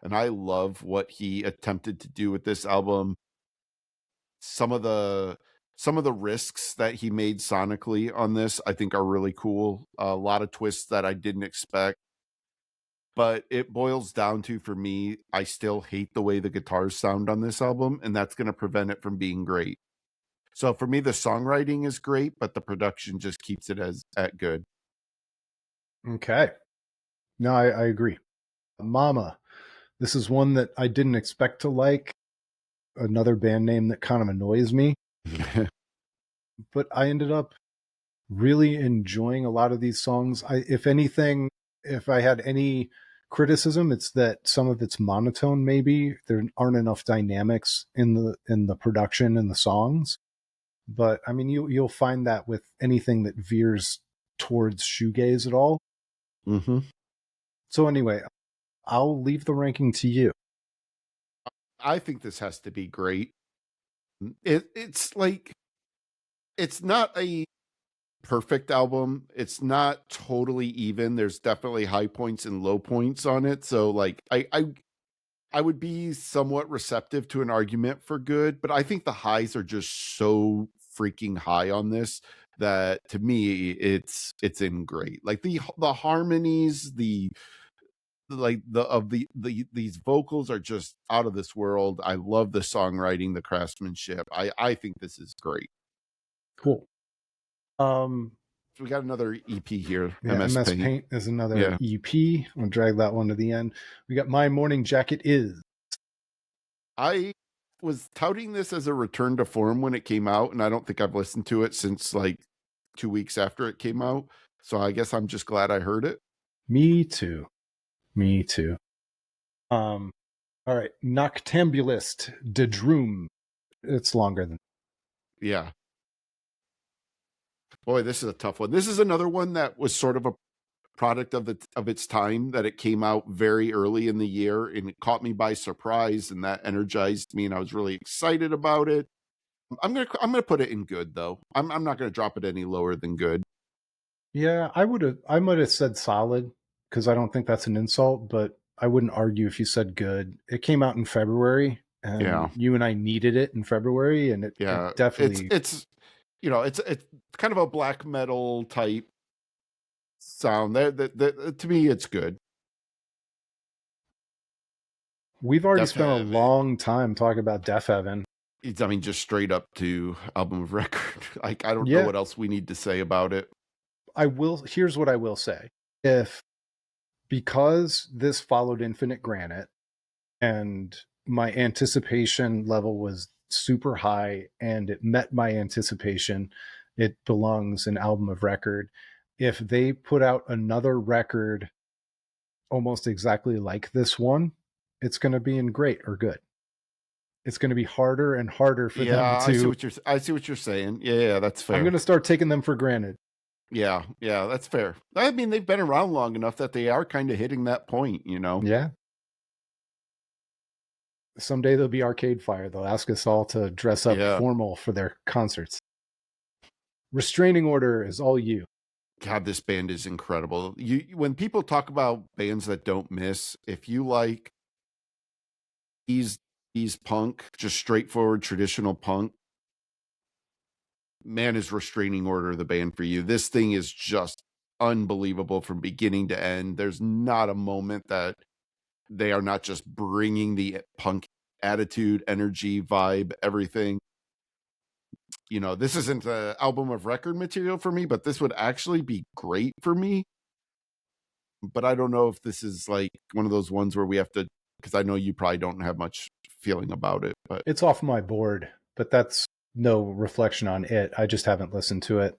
And I love what he attempted to do with this album. Some of the risks that he made sonically on this, I think, are really cool. A lot of twists that I didn't expect. But it boils down to, for me, I still hate the way the guitars sound on this album, and that's going to prevent it from being great. So for me, the songwriting is great, but the production just keeps it at good. Okay. No, I agree. Mama. This is one that I didn't expect to like. Another band name that kind of annoys me. But I ended up really enjoying a lot of these songs. If anything, if I had any criticism, it's that some of it's monotone. Maybe there aren't enough dynamics in the production and the songs. But I mean, you'll find that with anything that veers towards shoegaze at all. Mm-hmm. So anyway, I'll leave the ranking to you. I think this has to be great. It's like, it's not a perfect album. It's not totally even. There's definitely high points and low points on it. So like I I would be somewhat receptive to an argument for good, but I think the highs are just so freaking high on this that to me it's in great. Like the harmonies, the like the these vocals are just out of this world. I love the songwriting, the craftsmanship. I think this is great. Cool. So we got another EP here, Yeah, MS MS Paint. Paint is another Yeah. EP. I'm gonna drag that one to the end. We got My Morning Jacket Is. I was touting this as a return to form when it came out, and I don't think I've listened to it since like 2 weeks after it came out. So I guess I'm just glad I heard it. Me too. Me too. All right. Noctambulist, De Droom. It's longer than. Yeah. Boy, this is a tough one. This is another one that was sort of a product of its time, that it came out very early in the year and it caught me by surprise, and that energized me and I was really excited about it. I'm gonna put it in good though. I'm not gonna drop it any lower than good. Yeah, I might have said solid because I don't think that's an insult, but I wouldn't argue if you said good. It came out in February Yeah. and you and I needed it in February and it Yeah. definitely. It's it's kind of a black metal type sound. That to me it's good. We've already Def spent a Heaven. long time talking about Deafheaven. It's, I mean, just straight up to album of record. Like, I don't know Yeah, what else we need to say about it. here's what I will say. If because this followed Infinite Granite and my anticipation level was super high and it met my anticipation, it belongs an album of record. If they put out another record almost exactly like this one, it's going to be in great or good. It's going to be harder and harder for Yeah, them to. I see what you're saying. Yeah, that's I'm fair. going to start taking them for granted. Yeah, that's fair. I mean, they've been around long enough that they are kind of hitting that point, you know? Yeah. Someday there'll be Arcade Fire. They'll ask us all to dress up Yeah. formal for their concerts. Restraining Order is all you. God, this band is incredible. When people talk about bands that don't miss, if you like these punk, just straightforward traditional punk, man, is Restraining Order the band for you. This thing is just unbelievable from beginning to end. There's not a moment that they are not just bringing the punk attitude, energy, vibe, everything. You know, this isn't an album of record material for me, but this would actually be great for me. But I don't know if this is like one of those ones where we have to, because I know you probably don't have much feeling about it, but It's off my board, but that's no reflection on it. I just haven't listened to it.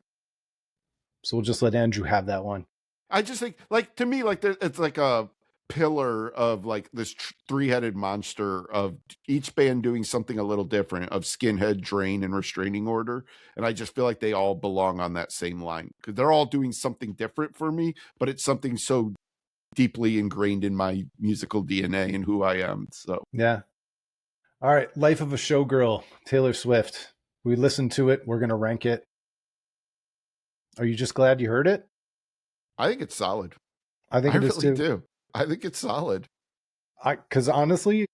So we'll just let Andrew have that one. I just think, like, to me, like, it's like a pillar of like this three-headed monster of each band doing something a little different, of Skinhead, Drain, and Restraining Order. And I just feel like they all belong on that same line because they're all doing something different for me, but it's something so deeply ingrained in my musical DNA and who I am. So Yeah. All right. Life of a Showgirl, Taylor Swift. We listened to it. We're going to rank it. Are you just glad you heard it? I think it's solid. I think I it is really too. do. I think it's solid. Because honestly,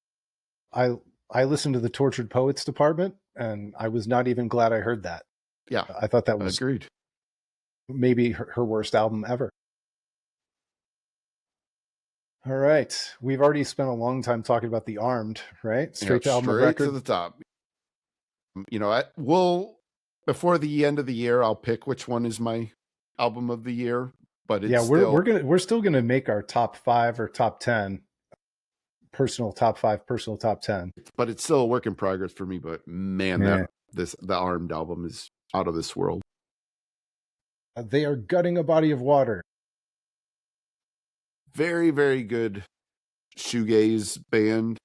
I listened to the Tortured Poets department, and I was not even glad I heard that. Yeah, I thought that was agreed. maybe her worst album ever. All right. We've already spent a long time talking about The Armed, right? Straight to album of Straight to record. the top. You know, we'll, before the end of the year, I'll pick which one is my album of the year. But it's we're still gonna make our top 5 or top 10, personal top 5, personal top 10. But it's still a work in progress for me. But man, Yeah. the Armed album is out of this world. They are gutting a body of water. Very, very good shoegaze band.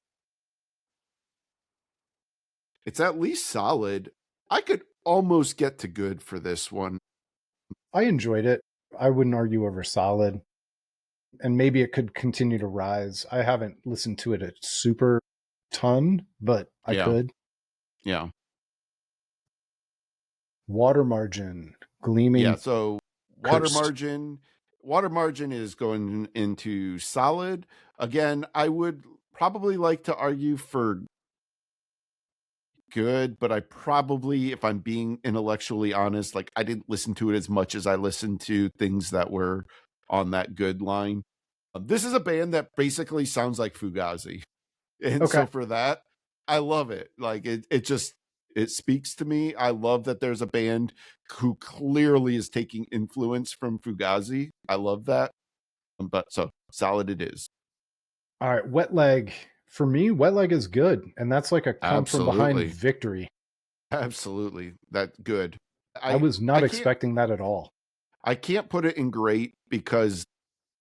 It's at least solid. I could almost get to good for this one. I enjoyed it. I wouldn't argue over solid. And maybe it could continue to rise. I haven't listened to it a super ton, but I could. Yeah. Water Margin, Gleaming. Yeah, so Cursed. Water Margin is going into solid. Again, I would probably like to argue for good, but I probably, if I'm being intellectually honest, like I didn't listen to it as much as I listened to things that were on that good line. This is a band that basically sounds like Fugazi. And Okay. so for that, I love it. Like it just it speaks to me. I love that there's a band who clearly is taking influence from Fugazi. I love that. But so solid it is. All right, Wet Leg. For me, Wet Leg is good, and that's like a come from behind Absolutely. victory. Absolutely. That good. I I was not I can't expecting that at all. I can't put it in great because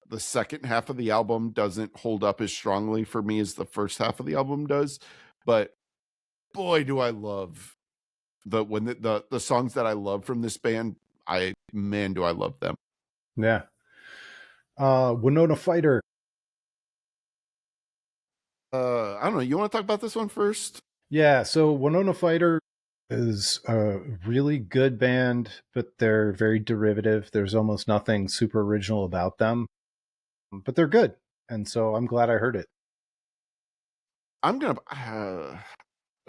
the second half of the album doesn't hold up as strongly for me as the first half of the album does. But boy, do I love the songs that I love from this band. Do I love them. Yeah. Winona Fighter. I don't know. You want to talk about this one first? Yeah, so Winona Fighter is a really good band, but they're very derivative. There's almost nothing super original about them, but they're good. And so I'm glad I heard it. I'm gonna.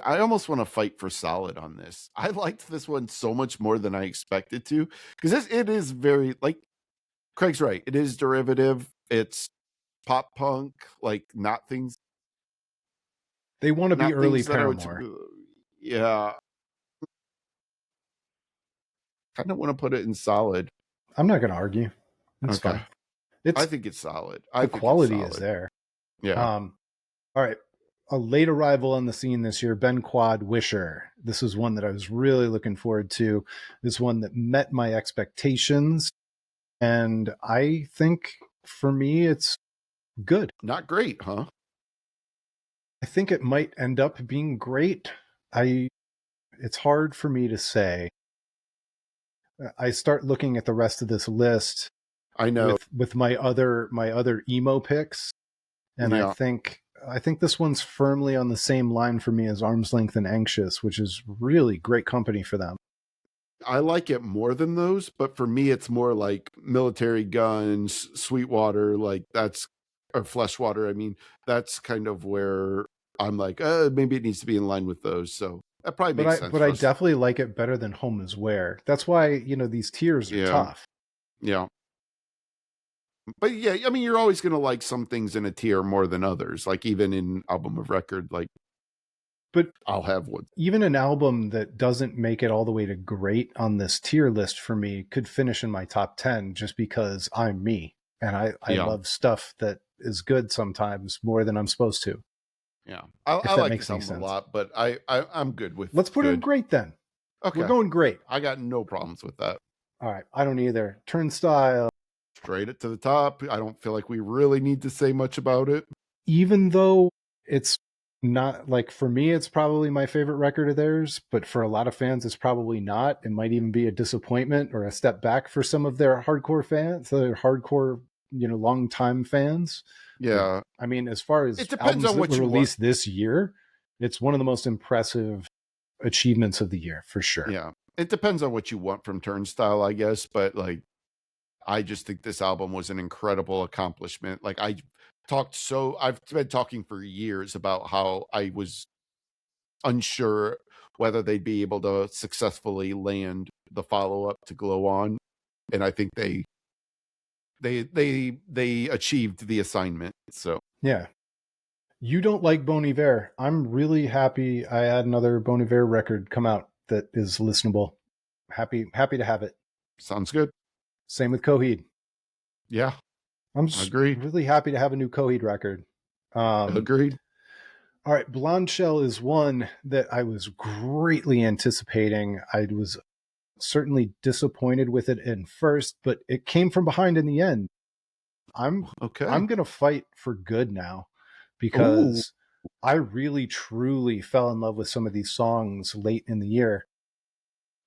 I almost want to fight for solid on this. I liked this one so much more than I expected to because it is very like Craig's right. It is derivative. It's pop punk, like They want to be not early things that I would. Paramore. Yeah, kind of want to put it in solid. I'm not going to argue. It's Okay, fine. It's I think it's solid. the quality is there. Yeah. All right. A late arrival on the scene this year, Ben Quad Wisher. This is one that I was really looking forward to. This one that met my expectations. And I think for me, it's good. Not great, huh? I think it might end up being great. It's hard for me to say. I start looking at the rest of this list I know. with my other emo picks, and Yeah. I think this one's firmly on the same line for me as Arm's Length and Anxious, which is really great company for them. I like it more than those, but for me, it's more like Military Guns, Sweetwater, like that's, or Fleshwater. I mean, that's kind of where I'm like, maybe it needs to be in line with those. So that probably makes sense. But I definitely like it better than Home Is Where. That's why, these tiers are tough. Yeah. But yeah, I mean, you're always going to like some things in a tier more than others. Like even in album of record, like, but I'll have one. Even an album that doesn't make it all the way to great on this tier list for me could finish in my top 10 just because I'm me. And I love stuff that is good sometimes more than I'm supposed to. Yeah. I like this album a lot, but I'm good with Let's put it in great then. Okay. We're going great. I got no problems with that. All right. I don't either. Turnstile. Straight it to the top. I don't feel like we really need to say much about it. Even though it's not, like, for me, it's probably my favorite record of theirs, but for a lot of fans, it's probably not. It might even be a disappointment or a step back for some of their hardcore fans, their hardcore, long time fans. Yeah. I mean, as far as it depends on what you released this year, it's one of the most impressive achievements of the year for sure. Yeah. It depends on what you want from Turnstile, I guess, but like, I just think this album was an incredible accomplishment. Like I've been talking for years about how I was unsure whether they'd be able to successfully land the follow-up to Glow On. And I think they achieved the assignment. So yeah. You don't like Bon Iver. I'm really happy I had another Bon Iver record come out that is listenable. Happy to have it. Sounds good. Same with Coheed. Yeah. I'm really happy to have a new Coheed record. Agreed. All right. Blonde Shell is one that I was greatly anticipating. I was certainly disappointed with it in first, but it came from behind in the end. I'm going to fight for good now because I really truly fell in love with some of these songs late in the year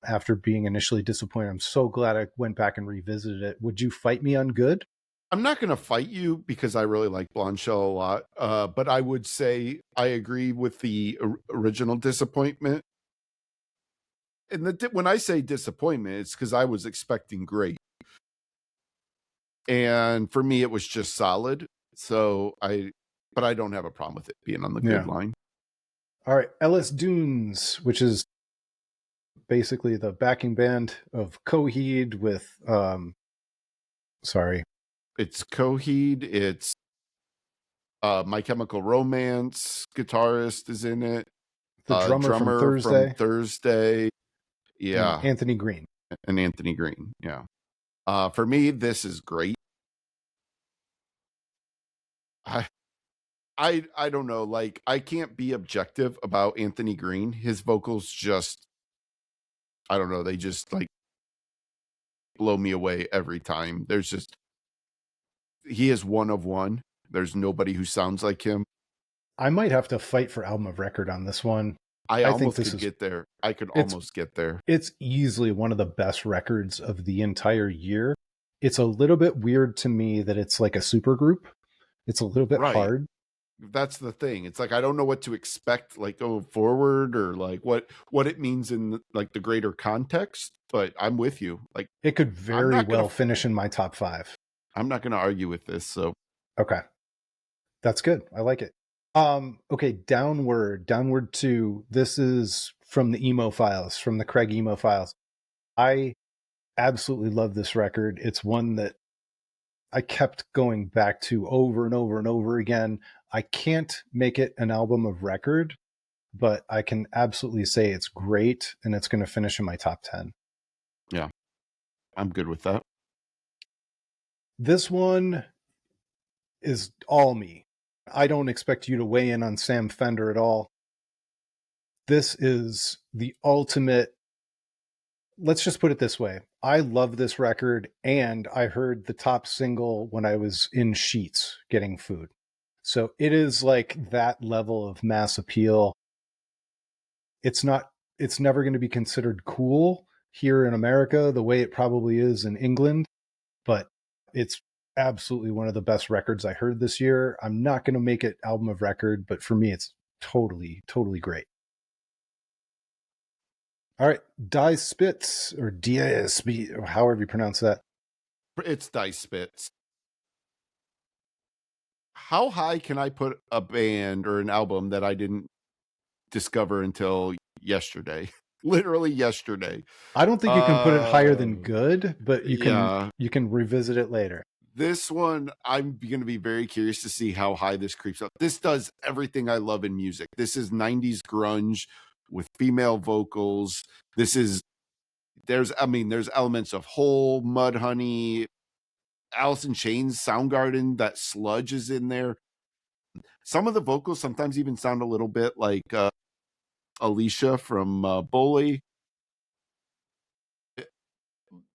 after being initially disappointed. I'm so glad I went back and revisited it. Would you fight me on good? I'm not going to fight you because I really like Blonde Shell a lot. But I would say I agree with the original disappointment. And when I say disappointment, it's because I was expecting great. And for me, it was just solid. So but I don't have a problem with it being on the good line. All right, Ellis Dunes, which is basically the backing band of Coheed with It's Coheed, it's My Chemical Romance guitarist is in it. the drummer from Thursday. Yeah. And Anthony Green. And Anthony Green. Yeah. For me, this is great. I don't know. Like, I can't be objective about Anthony Green. His vocals just, I don't know. They just like blow me away every time. He is one of one. There's nobody who sounds like him. I might have to fight for album of record on this one. I almost could get there. I could almost get there. It's easily one of the best records of the entire year. It's a little bit weird to me that it's like a super group. It's a little bit hard. That's the thing. It's like, I don't know what to expect, like, going forward, or like what it means in like the greater context, but I'm with you. Like, it could very well finish in my top 5. I'm not going to argue with this. So, okay. That's good. I like it. Okay. Downward 2. This is from the emo files, from the Craig emo files. I absolutely love this record. It's one that I kept going back to over and over and over again. I can't make it an album of record, but I can absolutely say it's great, and it's going to finish in my top 10. Yeah, I'm good with that. This one is all me. I don't expect you to weigh in on Sam Fender at all. This is the ultimate. Let's just put it this way. I love this record, and I heard the top single when I was in Sheets getting food. So it is like that level of mass appeal. It's never going to be considered cool here in America the way it probably is in England, but it's absolutely one of the best records I heard this year. I'm not going to make it album of record, but for me, it's totally, totally great. All right, Dyspitz, or Dyspitz, or however you pronounce that. It's Dyspitz. How high can I put a band or an album that I didn't discover until yesterday? Literally yesterday. I don't think you can put it higher than good, but you can revisit it later. This one, I'm going to be very curious to see how high this creeps up. This does everything I love in music. This is 90s grunge with female vocals. There's elements of Hole, Mudhoney, Alice in Chains, Soundgarden. That sludge is in there. Some of the vocals sometimes even sound a little bit like Alicia from Bully.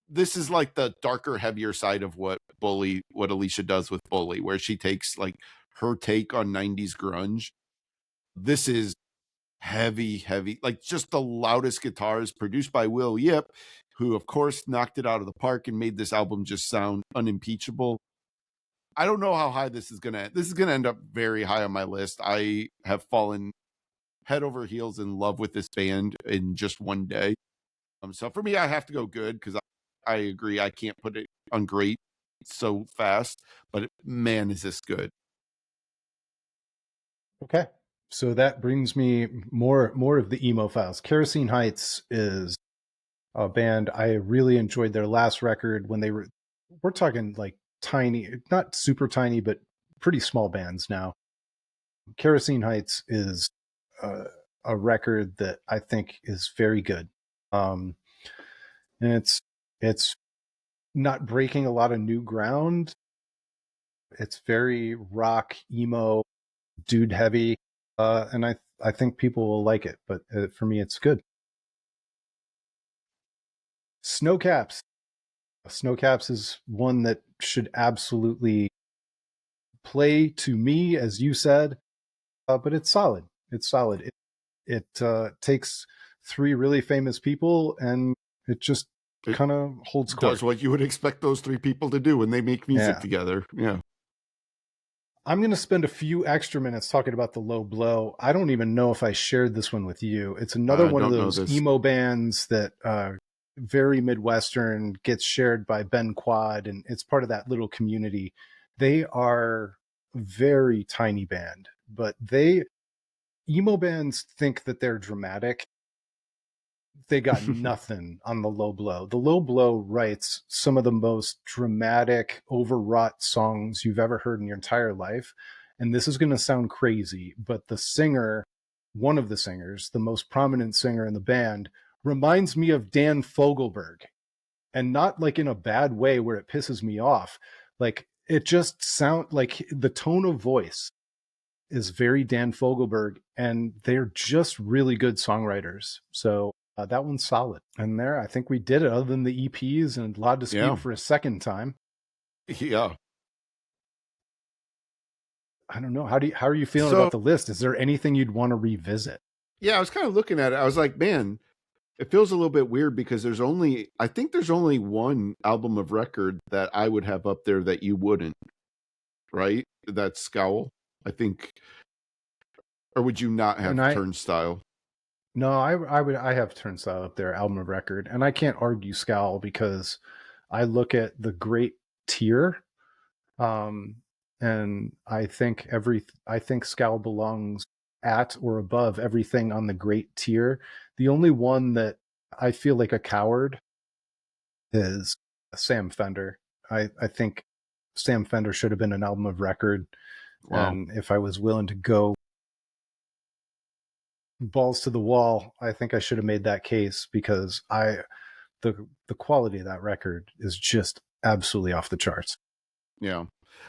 This is like the darker, heavier side of what Alicia does with Bully, where she takes like her take on 90s grunge. This is heavy, like just the loudest guitars, produced by Will Yip, who of course knocked it out of the park and made this album just sound unimpeachable. I don't know how high this is going to end up very high on my list. I have fallen head over heels in love with this band in just one day. So for me, I have to go good, because I agree. I can't put it on great so fast, but man, is this good. Okay. So that brings me more of the emo files. Kerosene Heights is a band. I really enjoyed their last record when we're talking like tiny, not super tiny, but pretty small bands now. Kerosene Heights is a record that I think is very good. And it's not breaking a lot of new ground. It's very rock, emo, dude heavy. And I think people will like it, but for me, it's good. Snowcaps. Snowcaps is one that should absolutely play to me, as you said, but it's solid. It's solid. It takes 3 really famous people, and it just kind of holds court. Does what you would expect those 3 people to do when they make music together. Yeah. I'm going to spend a few extra minutes talking about the Low Blow. I don't even know if I shared this one with you. It's another one of those emo bands that very Midwestern, gets shared by Ben Quad, and it's part of that little community. They are very tiny band, but emo bands think that they're dramatic. They got nothing on the Low Blow. The Low Blow writes some of the most dramatic, overwrought songs you've ever heard in your entire life. And this is going to sound crazy, but the singer, one of the singers, the most prominent singer in the band, reminds me of Dan Fogelberg. And not like in a bad way where it pisses me off. Like it just sounds like the tone of voice is very Dan Fogelberg, and they're just really good songwriters. So that one's solid. And there, I think we did it. Other than the EPs and La Dispute for a second time. Yeah. I don't know. How are you feeling about the list? Is there anything you'd want to revisit? Yeah, I was kind of looking at it. I was like, man, it feels a little bit weird because I think there's only one album of record that I would have up there that you wouldn't, right? That's Scowl, I think. Or would you not have Turnstile? No, I have Turnstile up there, album of record. And I can't argue Scowl because I look at the great tier. And I think Scowl belongs at or above everything on the great tier. The only one that I feel like a coward is Sam Fender. I think Sam Fender should have been an album of record. Wow. And if I was willing to go balls to the wall, I think I should have made that case because the quality of that record is just absolutely off the charts. Yeah.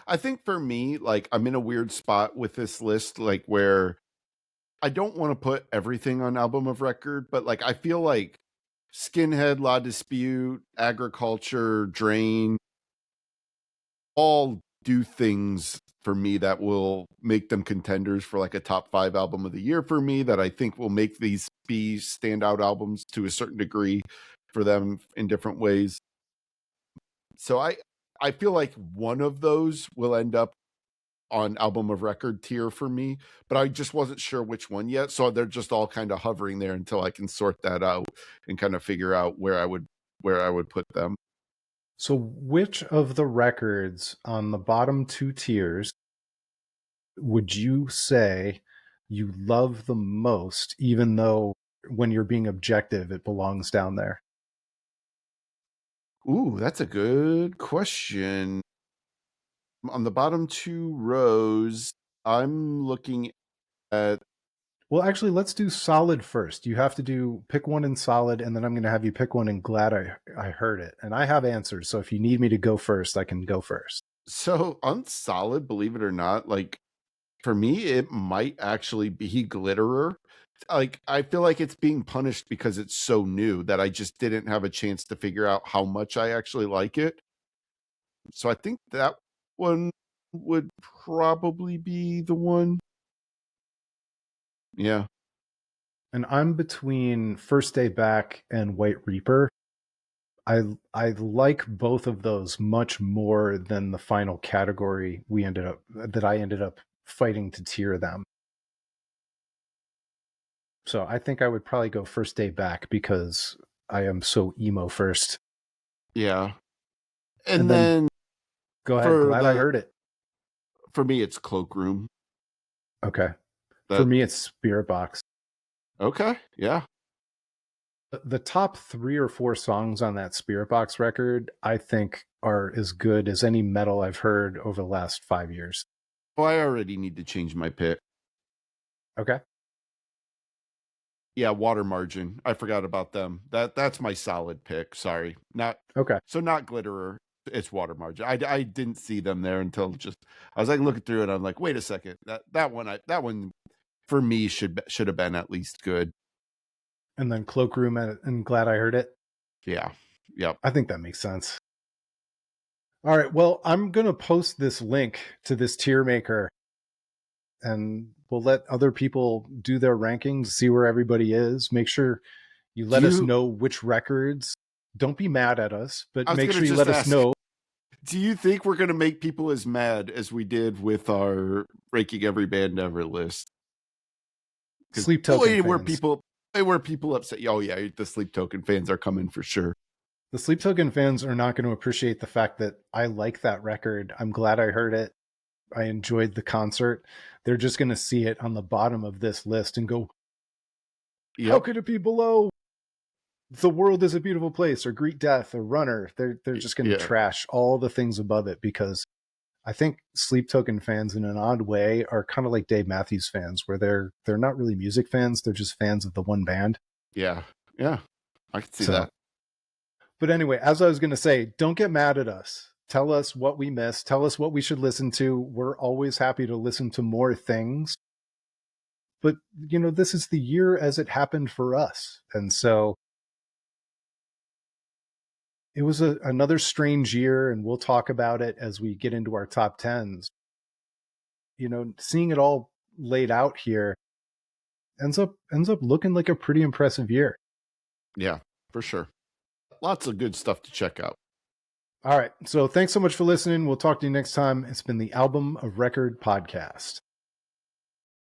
I think for me, like I'm in a weird spot with this list, like where I don't want to put everything on album of record, but like I feel like Skinhead, La Dispute, Agriculture, Drain, all do things for me that will make them contenders for like a top 5 album of the year for me, that I think will make these be standout albums to a certain degree for them in different ways. So I feel like one of those will end up on album of record tier for me, but I just wasn't sure which one yet. So they're just all kind of hovering there until I can sort that out and kind of figure out where I would put them. So which of the records on the bottom 2 tiers would you say you love the most, even though when you're being objective, it belongs down there? Ooh, that's a good question. On the bottom 2 rows, I'm looking at... Well, actually, let's do solid first. You have to pick one in solid, and then I'm going to have you pick one in glad I heard it. And I have answers, so if you need me to go first, I can go first. So on solid, believe it or not, like for me, it might actually be Glitterer. Like I feel like it's being punished because it's so new that I just didn't have a chance to figure out how much I actually like it. So I think that one would probably be the one. Yeah. And I'm between First Day Back and White Reaper. I like both of those much more than the final category I ended up fighting to tier them. So I think I would probably go First Day Back because I am so emo first. Yeah. And then go ahead. Glad I heard it. For me, it's Cloakroom. Okay. For me, it's Spirit Box. Okay. Yeah. The top 3 or 4 songs on that Spirit Box record, I think, are as good as any metal I've heard over the last 5 years. Oh, I already need to change my pick. Okay. Yeah, Water Margin. I forgot about them. That's my solid pick. Sorry. Not okay. So not Glitterer. It's Water Margin. I didn't see them there until I was like looking through it. I'm like, wait a second. That one for me should have been at least good. And then Cloakroom and Glad I Heard It. Yeah. Yep. I think that makes sense. All right. Well, I'm going to post this link to this tier maker and we'll let other people do their rankings, see where everybody is. Make sure you let us know which records. Don't be mad at us, but make sure you let us know. Do you think we're going to make people as mad as we did with our ranking every band ever list? Sleep Token fans. Were people upset? Oh yeah, the Sleep Token fans are coming for sure. The Sleep Token fans are not going to appreciate the fact that I like that record. I'm glad I heard it. I enjoyed the concert, they're just going to see it on the bottom of this list and go, how Yep. could it be below The World is a Beautiful Place or Greet Death or Runner? They're just going to Yeah. trash all the things above it, because I think Sleep Token fans in an odd way are kind of like Dave Matthews fans, where they're not really music fans, they're just fans of the one band. Yeah. Yeah. I can see So, that. but anyway, as I was going to say, don't get mad at us. Tell us what we missed. Tell us what we should listen to. We're always happy to listen to more things. But, this is the year as it happened for us. And so it was another strange year, and we'll talk about it as we get into our top tens. Seeing it all laid out here ends up looking like a pretty impressive year. Yeah, for sure. Lots of good stuff to check out. All right. So thanks so much for listening. We'll talk to you next time. It's been the Album of Record podcast.